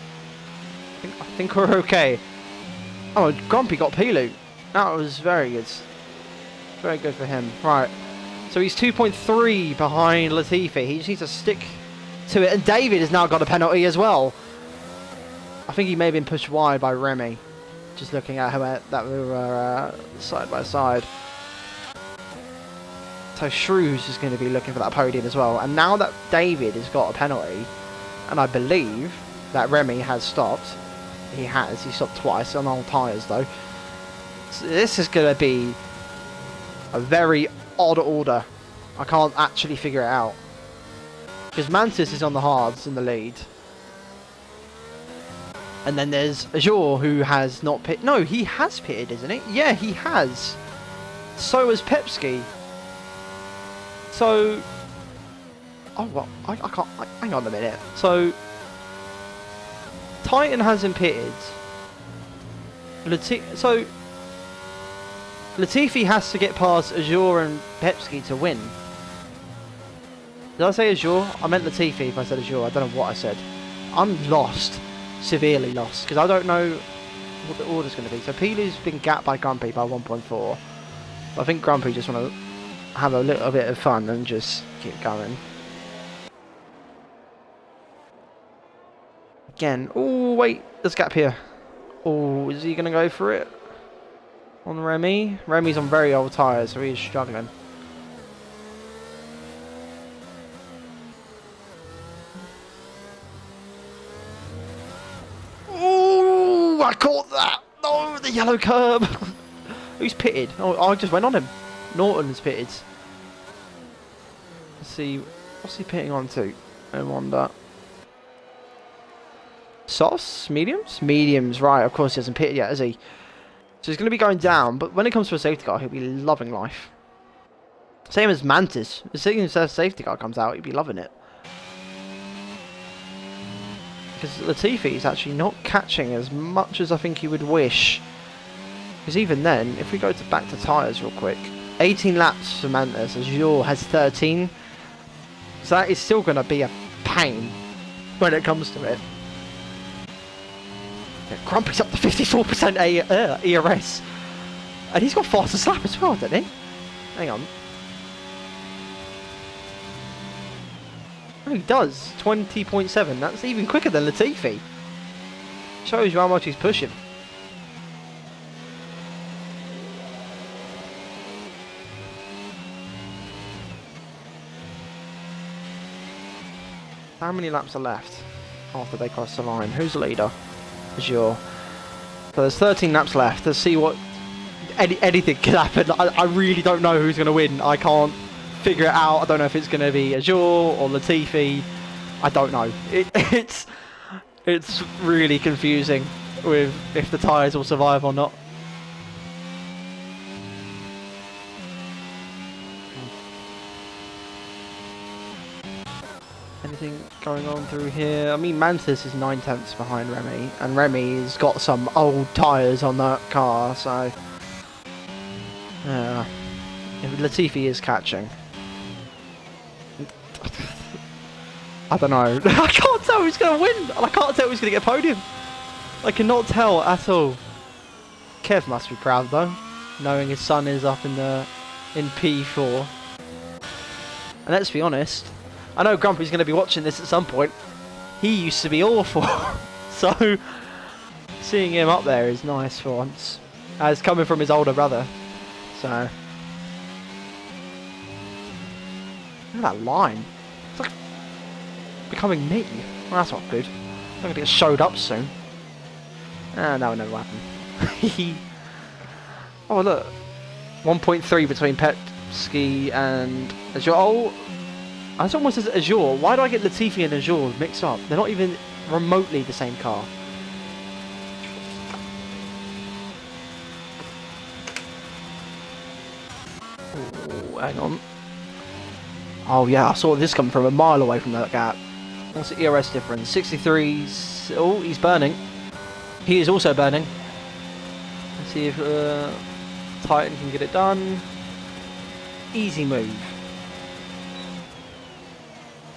I think we're okay. Oh, Grumpy got Pilu. That was very good. Very good for him. Right. So he's 2.3 behind Latifi. He just needs to stick to it. And David has now got a penalty as well. I think he may have been pushed wide by Remy. Just looking at how that we were side by side. So Shrews is going to be looking for that podium as well. And now that David has got a penalty, and I believe that Remy has stopped. He has. He stopped twice on old tyres though. So this is going to be a very odd order. I can't actually figure it out. Because Mantis is on the hards in the lead. And then there's Azure who has not pitted. No, he has pitted, isn't he? Yeah, he has. So has Pepski. So... Oh, well, I can't... hang on a minute. So... Titan hasn't pitted. So... Latifi has to get past Azure and Pepski to win. Did I say Azure? I meant Latifi if I said Azure. I don't know what I said. I'm lost. Severely lost. Because I don't know what the order's going to be. So Pilu's been gapped by Grumpy by 1.4. I think Grumpy just want to have a little bit of fun and just keep going. Again. Oh, wait. There's a gap here. Oh, is he going to go for it? On Remy. Remy's on very old tyres, so he's struggling. Oh, I caught that! No, the yellow curb! Who's pitted? Oh, I just went on him. Norton's pitted. Let's see. What's he pitting on to? I wonder. Sauce? Mediums? Mediums, right. Of course he hasn't pitted yet, has he? So he's going to be going down, but when it comes to a safety car, he'll be loving life. Same as Mantis. As soon as a safety car comes out, he'll be loving it. Because Latifi is actually not catching as much as I think he would wish. Because even then, if we go back to tyres real quick, 18 laps for Mantis, Azure has 13. So that is still going to be a pain when it comes to it. Grumpy's up to 54% ERS. And he's got faster slap as well, doesn't he? Hang on. Oh, he does. 20.7. That's even quicker than Latifi. Shows you how much he's pushing. How many laps are left after they cross the line? Who's the leader? Azure. So there's 13 laps left. Let's see what... anything can happen. I really don't know who's going to win. I can't figure it out. I don't know if it's going to be Azure or Latifi. I don't know. It's really confusing with if the tyres will survive or not. Anything going on through here? I mean, Mantis is 9/10 behind Remy, and Remy's got some old tyres on that car, so... yeah. Latifi is catching. I don't know. I can't tell who's going to win, and I can't tell who's going to get a podium. I cannot tell at all. Kev must be proud though, knowing his son is up in P4. And let's be honest, I know Grumpy's going to be watching this at some point. He used to be awful. So, seeing him up there is nice for once. As coming from his older brother. So. Look at that line. It's like becoming me. Well, that's not good. I'm going to get showed up soon. Ah, no, never happened. Oh, look. 1.3 between Pepski and Azure. Oh, that's almost as Azure. Why do I get Latifi and Azure mixed up? They're not even remotely the same car. Ooh, hang on. Oh yeah, I saw this come from a mile away from that gap. What's the ERS difference? 63's... oh, he's burning. He is also burning. Let's see if Titan can get it done. Easy move.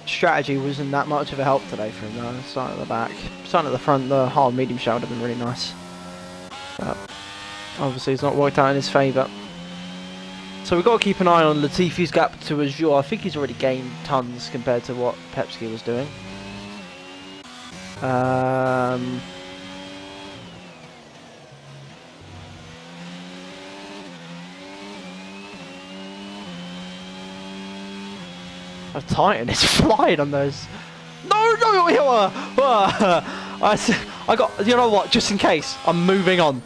Strategy wasn't that much of a help today from the start at the back. Starting at the front, the hard medium shell would have been really nice. But obviously it's not worked out in his favour. So we've got to keep an eye on Latifi's gap to Azure. I think he's already gained tons compared to what Pepsi was doing. Titan is flying on those. No! I got. You know what? Just in case, I'm moving on.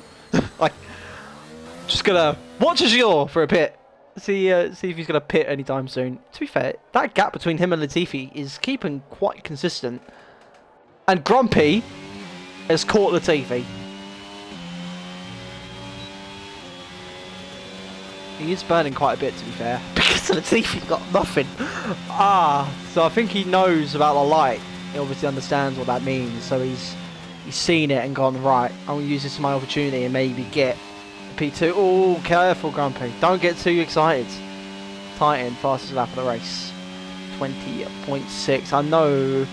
Like, just gonna watch Azure for a pit. See if he's gonna pit anytime soon. To be fair, that gap between him and Latifi is keeping quite consistent. And Grumpy has caught Latifi. He is burning quite a bit, to be fair, because Latifi got nothing. So I think he knows about the light. He obviously understands what that means, so he's seen it and gone, right, I'm going to use this as my opportunity and maybe get P2. Oh, careful, Grumpy. Don't get too excited. Titan, fastest lap of the race. 20.6. I know...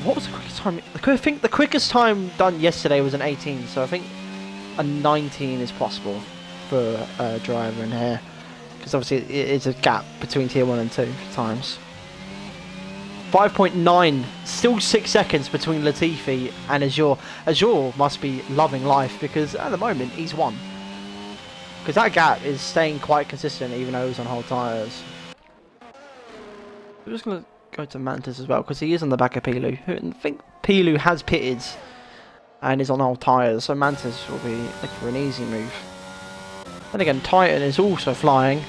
what was the quickest time? I think the quickest time done yesterday was an 18, so I think a 19 is possible for a driver in here, because obviously it is a gap between tier 1 and 2 times. 5.9, still 6 seconds between Latifi and Azure. Azure must be loving life, because at the moment he's won, because that gap is staying quite consistent even though he's on whole tyres. We're just going to go to Mantis as well, because he is on the back of Pilu. I think Pilu has pitted and is on old tyres, so Mantis will be looking for an easy move. Then again, Titan is also flying.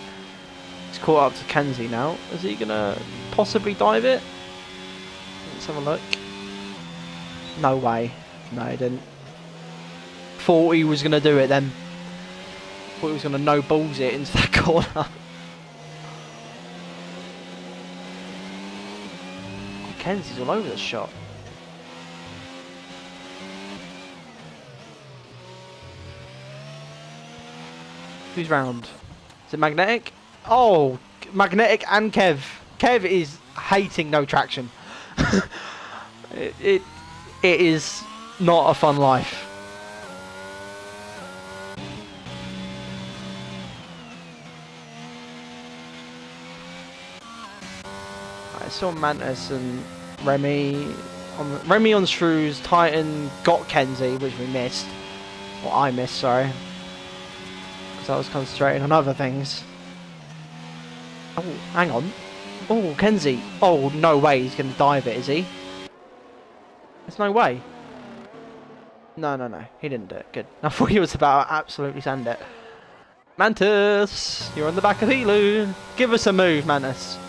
He's caught up to Kenzie now. Is he going to possibly dive it? Let's have a look. No way. No, he didn't. Thought he was going to do it then. Thought he was going to no balls it into that corner. Kenzie's all over the shot. Who's round? Is it Magnetic? Oh, Magnetic and Kev. Kev is hating no traction. it is not a fun life. I saw Mantis and Remy on Shrews. Titan got Kenzie, which we missed. Or I missed, sorry. Because I was concentrating on other things. Oh, hang on. Oh, Kenzie. Oh, no way he's going to dive it, is he? There's no way. No. He didn't do it. Good. I thought he was about to absolutely send it. Mantis, you're on the back of Helu. Give us a move, Mantis.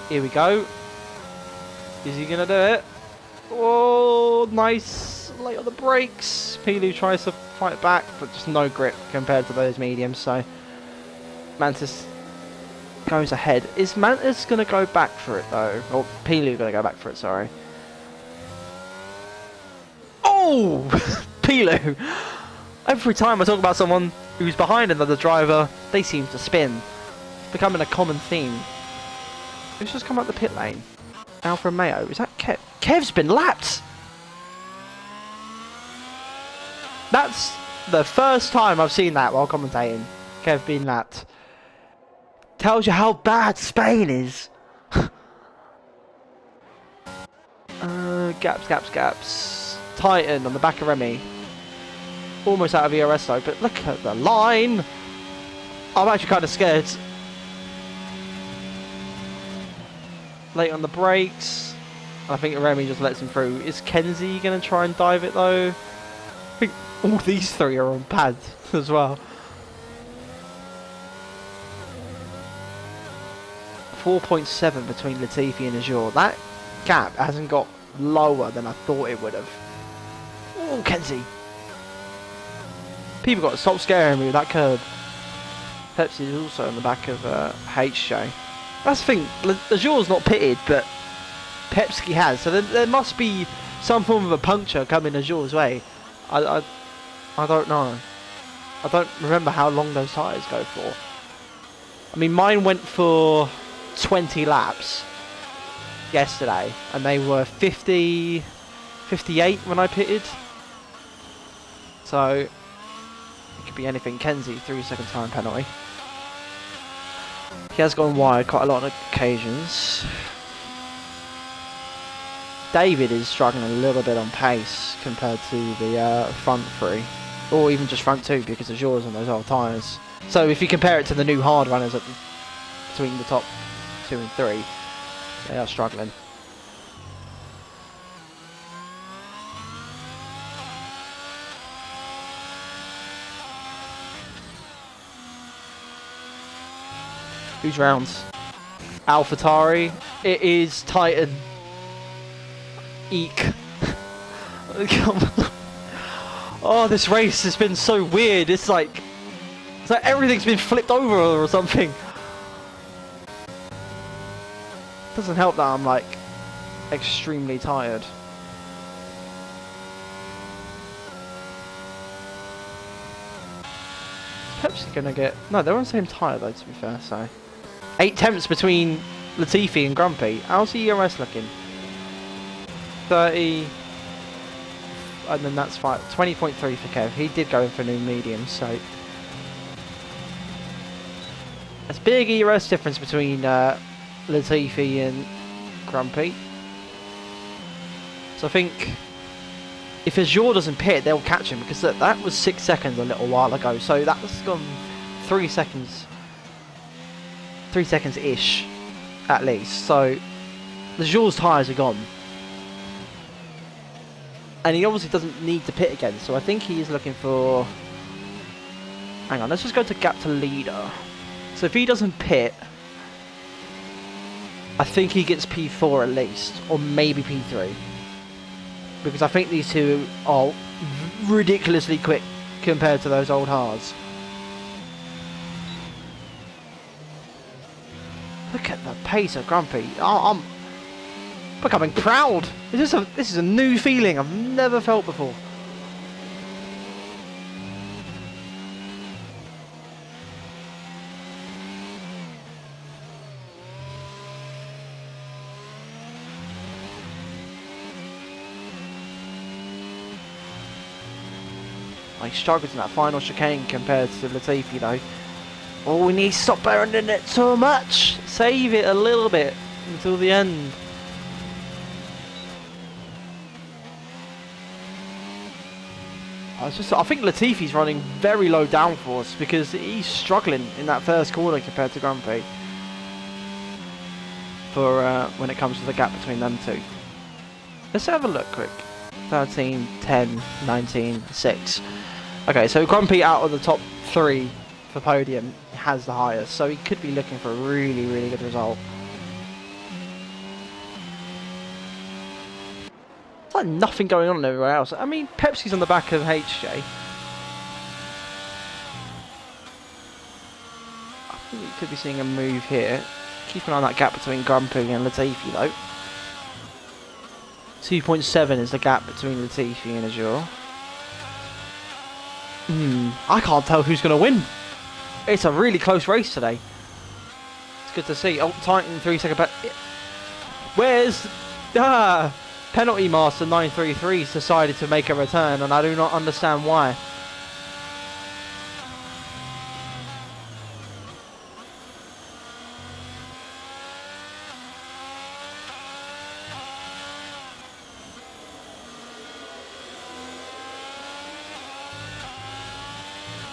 Here we go. Is he going to do it? Oh, nice. Late on the brakes. Pilu tries to fight back, but just no grip compared to those mediums, so Mantis goes ahead. Is Mantis going to go back for it, though? Or Pilu going to go back for it, sorry. Oh! Pilu! Every time I talk about someone who's behind another driver, they seem to spin. It's becoming a common theme. Who's just come out the pit lane? Alfa Romeo. Is that Kev? Kev's been lapped! That's the first time I've seen that while commentating. Kev being lapped. Tells you how bad Spain is. Gaps. Titan on the back of Remy. Almost out of ERS though, but look at the line. I'm actually kind of scared. Late on the brakes. I think Remy just lets him through. Is Kenzie going to try and dive it though? I think all these three are on pads as well. 4.7 between Latifi and Azure. That gap hasn't got lower than I thought it would have. Oh, Kenzie. People got to stop scaring me with that curb. Pepsi is also on the back of HJ. That's the thing. Azure's not pitted, but Pepsi has. So there must be some form of a puncture coming Azure's way. I don't know. I don't remember how long those tyres go for. I mean, mine went for 20 laps yesterday, and they were 58 when I pitted. So could be anything. Kenzie, 3-second time penalty. He has gone wide quite a lot of occasions. David is struggling a little bit on pace compared to the front three, or even just front two because of yours on those old tyres. So if you compare it to the new hard runners between the top 2 and 3, they are struggling. Who's rounds? AlphaTauri. It is Titan. Eek. Oh, this race has been so weird. It's like everything's been flipped over or something. Doesn't help that I'm like extremely tired. Is Pepsi gonna get? No, they're on the same tyre though. To be fair, so 8 tenths between Latifi and Grumpy. How's the ERS looking? 30, and then that's 20.3 for Kev. He did go in for new medium, so it's big ERS difference between Latifi and Grumpy. So I think if Azure doesn't pit, they'll catch him because that was 6 seconds a little while ago. So that's gone 3 seconds, 3 seconds ish, at least. So Azure's tyres are gone. And he obviously doesn't need to pit again, so I think he is looking for... Hang on, let's just go to gap to leader. So if he doesn't pit, I think he gets P4 at least, or maybe P3. Because I think these two are ridiculously quick compared to those old hards. Look at the pace of Grumpy. I'm becoming proud. This is a new feeling I've never felt before. He struggled in that final chicane compared to Latifi though. Oh, we need to stop burning it so much. Save it a little bit until the end. I think Latifi's running very low downforce because he's struggling in that first corner compared to Grumpy for when it comes to the gap between them two. Let's have a look quick. 13, 10, 19, 6. Okay, so Grumpy out of the top 3 for podium has the highest, so he could be looking for a really, really good result. It's like nothing going on everywhere else. I mean, Pepsi's on the back of HJ. I think we could be seeing a move here. Keep an eye on that gap between Grumpy and Latifi though. 2.7 is the gap between Latifi and Azure. I can't tell who's going to win. It's a really close race today. It's good to see. Oh, Titan 3 second back. Where's... Penalty Master 933's decided to make a return, and I do not understand why.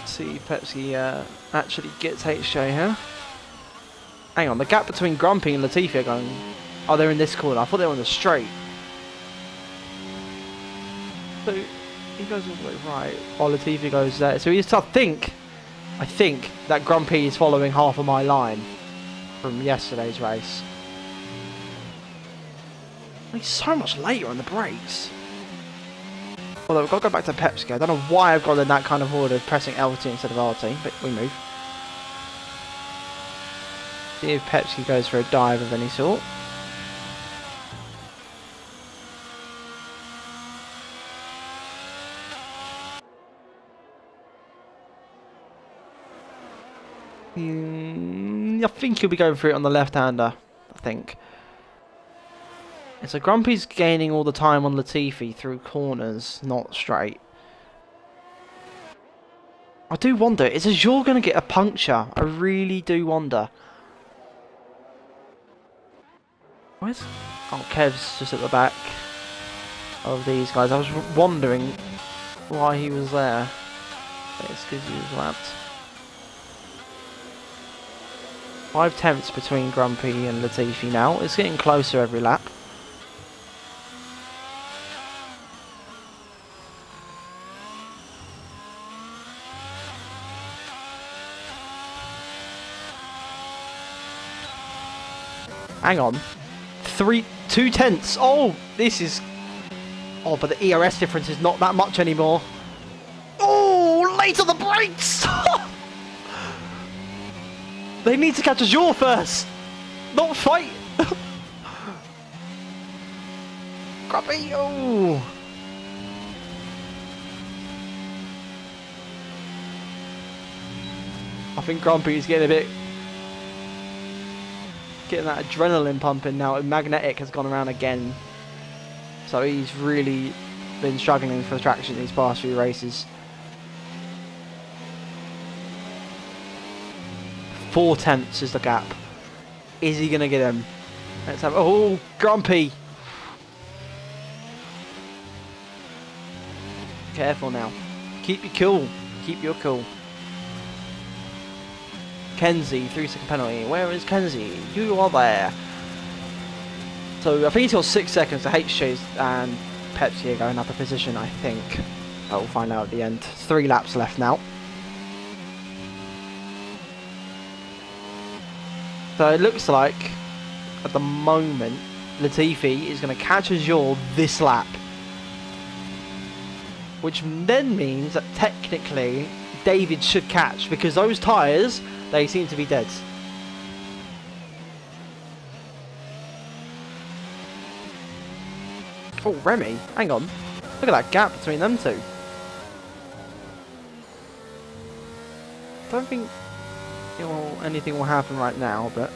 See if Pepsi actually gets HJ here. Hang on, the gap between Grumpy and Latifi are going... Oh, they're in this corner. I thought they were on the straight. So he goes all the way right, while Latifi goes there. So he's, I think that Grumpy is following half of my line from yesterday's race. He's so much later on the brakes. Although we've got to go back to Pepsi. I don't know why I've gone in that kind of order, pressing LT instead of RT, but we move. See if Pepsi goes for a dive of any sort. I think he'll be going for it on the left-hander, I think. And so Grumpy's gaining all the time on Latifi through corners, not straight. I do wonder, is Azure going to get a puncture? I really do wonder. Where's... Oh, Kev's just at the back of these guys. I was wondering why he was there. But it's because he was lapped. 5 tenths between Grumpy and Latifi now. It's getting closer every lap. Hang on. 2 tenths. Oh, this is... Oh, but the ERS difference is not that much anymore. Oh, late on the brakes! They need to catch Azure first, not fight. Grumpy, oh. I think Grumpy's getting that adrenaline pumping now. Magnetic has gone around again. So he's really been struggling for traction these past few races. 4 tenths is the gap. Is he going to get him? Let's have... Oh, Grumpy! Careful now. Keep your cool. Keep your cool. Kenzie, 3-second penalty. Where is Kenzie? You are there. So I think he's got 6 seconds to HJ's and Pepsi are going up a position, I think. But we'll find out at the end. 3 laps left now. So it looks like, at the moment, Latifi is going to catch Azure this lap. Which then means that technically David should catch, because those tyres, they seem to be dead. Oh, Remy, hang on. Look at that gap between them two. Don't think anything will happen right now, but...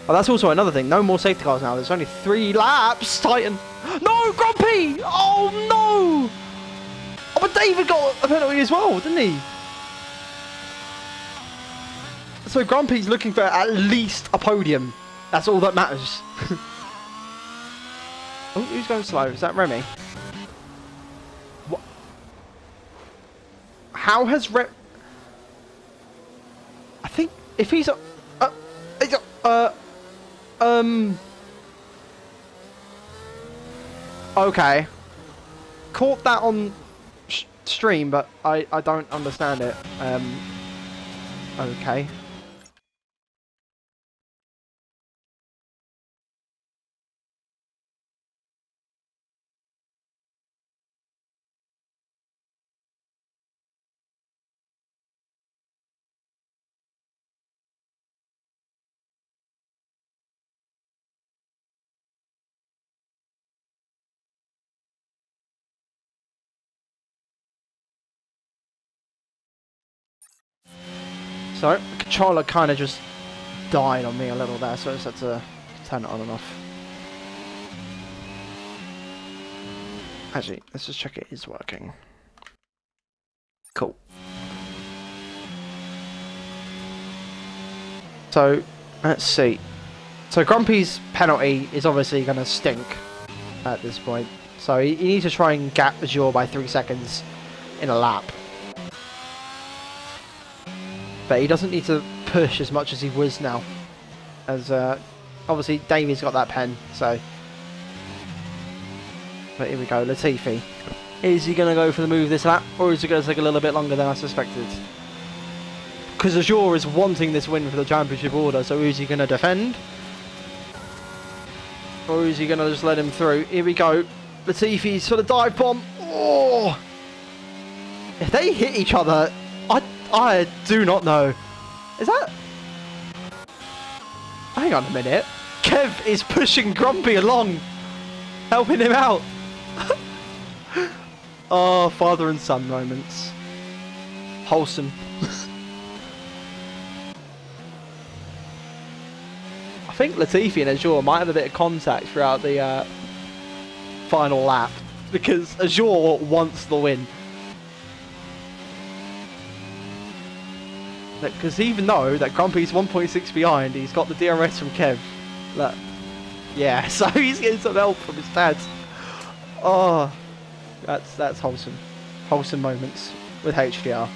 Oh, that's also another thing. No more safety cars now. There's only 3 laps. Titan. No, Grumpy! Oh, no! Oh, but David got a penalty as well, didn't he? So Grumpy's looking for at least a podium. That's all that matters. Oh, who's going slow? Is that Remy? What? How has I think if he's okay. Caught that on stream, but I don't understand it. Okay. So, the controller kind of just died on me a little there, so I just had to turn it on and off. Actually, let's just check it is working. Cool. So, let's see. So, Grumpy's penalty is obviously going to stink at this point. So, he needs to try and gap Azure by 3 seconds in a lap. But he doesn't need to push as much as he was now. As, obviously, Davey's got that pen, so... But here we go, Latifi. Is he going to go for the move this lap, or is it going to take a little bit longer than I suspected? Because Azure is wanting this win for the championship order, so is he going to defend? Or is he going to just let him through? Here we go. Latifi's for the dive bomb. Oh! If they hit each other, I do not know. Is that... Hang on a minute. Kev is pushing Grumpy along. Helping him out. Oh, father and son moments. Wholesome. I think Latifi and Azure might have a bit of contact throughout the final lap. Because Azure wants the win. Because even though that Grumpy's 1.6 behind, he's got the DRS from Kev. Look. Yeah, so he's getting some help from his dad. Oh, that's wholesome. Wholesome moments with HDR.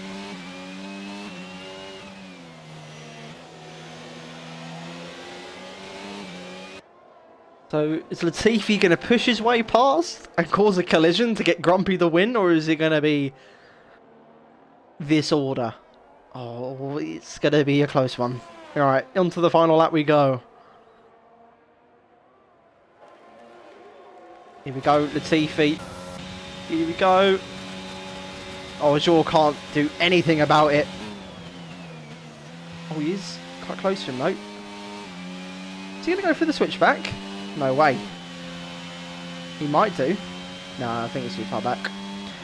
So is Latifi going to push his way past and cause a collision to get Grumpy the win, or is it going to be this order? Oh, it's going to be a close one. Alright, onto the final lap we go. Here we go, Latifi. Here we go. Oh, Azure can't do anything about it. Oh, he is quite close to him, though. Is he going to go for the switchback? No way. He might do. No, I think it's too far back.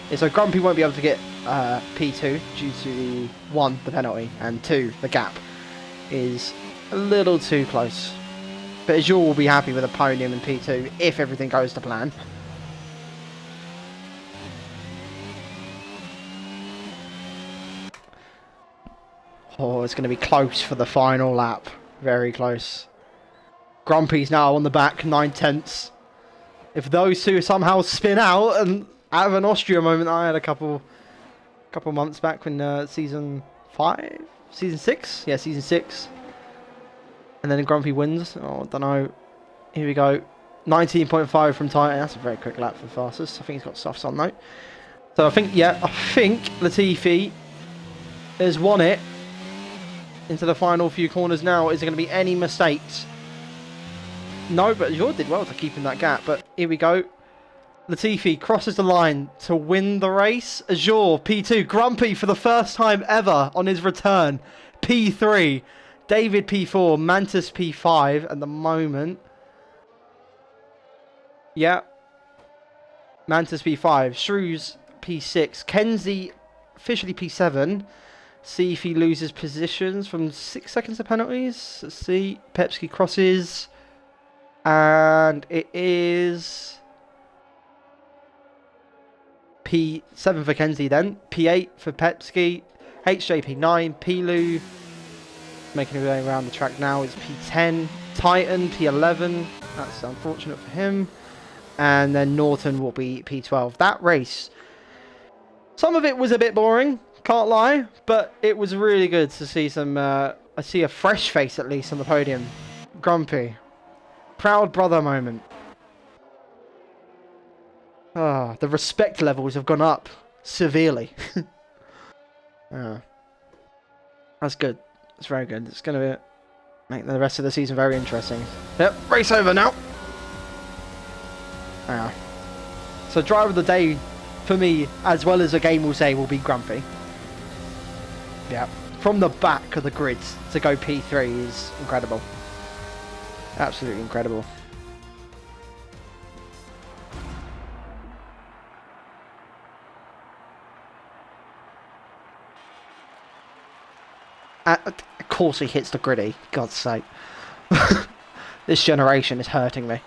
Yeah, so Grumpy won't be able to get P2 due to the 1, the penalty, and 2, the gap is a little too close. But Azure will be happy with a podium in P2 if everything goes to plan. Oh, it's going to be close for the final lap. Very close. Grumpy's now on the back, 9/10. If those two somehow spin out and have an Austria moment I had a couple months back when season 5? Season 6? Yeah, season 6. And then Grumpy wins. Oh, I don't know. Here we go. 19.5 from Titan. That's a very quick lap for the fastest. I think he's got softs on though. So I think Latifi has won it into the final few corners now. Is there going to be any mistakes? No, but Azure did well to keep in that gap. But here we go. Latifi crosses the line to win the race. Azure, P2. Grumpy for the first time ever on his return. P3. David, P4. Mantis, P5 at the moment. Yeah. Mantis, P5. Shrews, P6. Kenzie, officially P7. See if he loses positions from 6 seconds of penalties. Let's see. Pepsi crosses. And it is P7 for Kenzie then. P8 for Pepsi. HJP9. Pilu making his way around the track now is P10. Titan P11. That's unfortunate for him. And then Norton will be P12. That race, some of it was a bit boring, can't lie, but it was really good to see some I see a fresh face at least on the podium. Grumpy. Proud brother moment. Ah, the respect levels have gone up severely. That's good. It's very good. It's going to make the rest of the season very interesting. Yep, race over now. So driver of the day for me, as well as the game will say, will be Grumpy. Yeah, from the back of the grid to go P3 is incredible. Absolutely incredible. Of course he hits the griddy, God's sake. This generation is hurting me.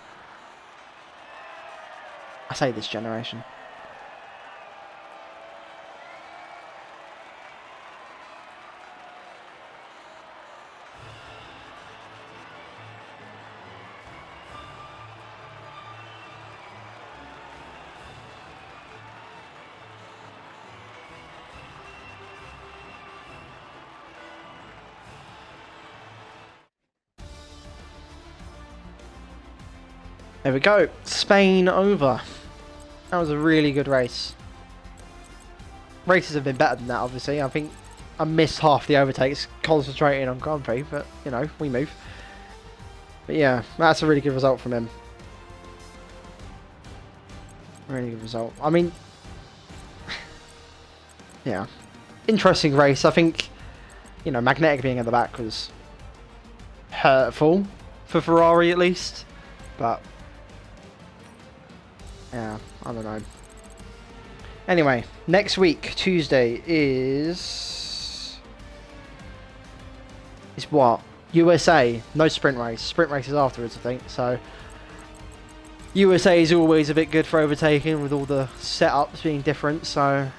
I say this generation. There we go. Spain over. That was a really good race. Races have been better than that, obviously. I think I missed half the overtakes concentrating on Grand Prix, but, you know, we move. But yeah, that's a really good result from him. Really good result. I mean, yeah. Interesting race. I think, you know, Magnetic being at the back was hurtful for Ferrari at least. But yeah, I don't know. Anyway, next week, Tuesday, is what? USA. No sprint race. Sprint races afterwards, I think. So USA is always a bit good for overtaking with all the setups being different. So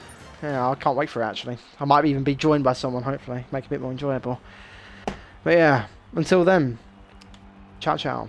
Yeah, I can't wait for it, actually. I might even be joined by someone, hopefully. Make it a bit more enjoyable. But yeah, until then, ciao ciao.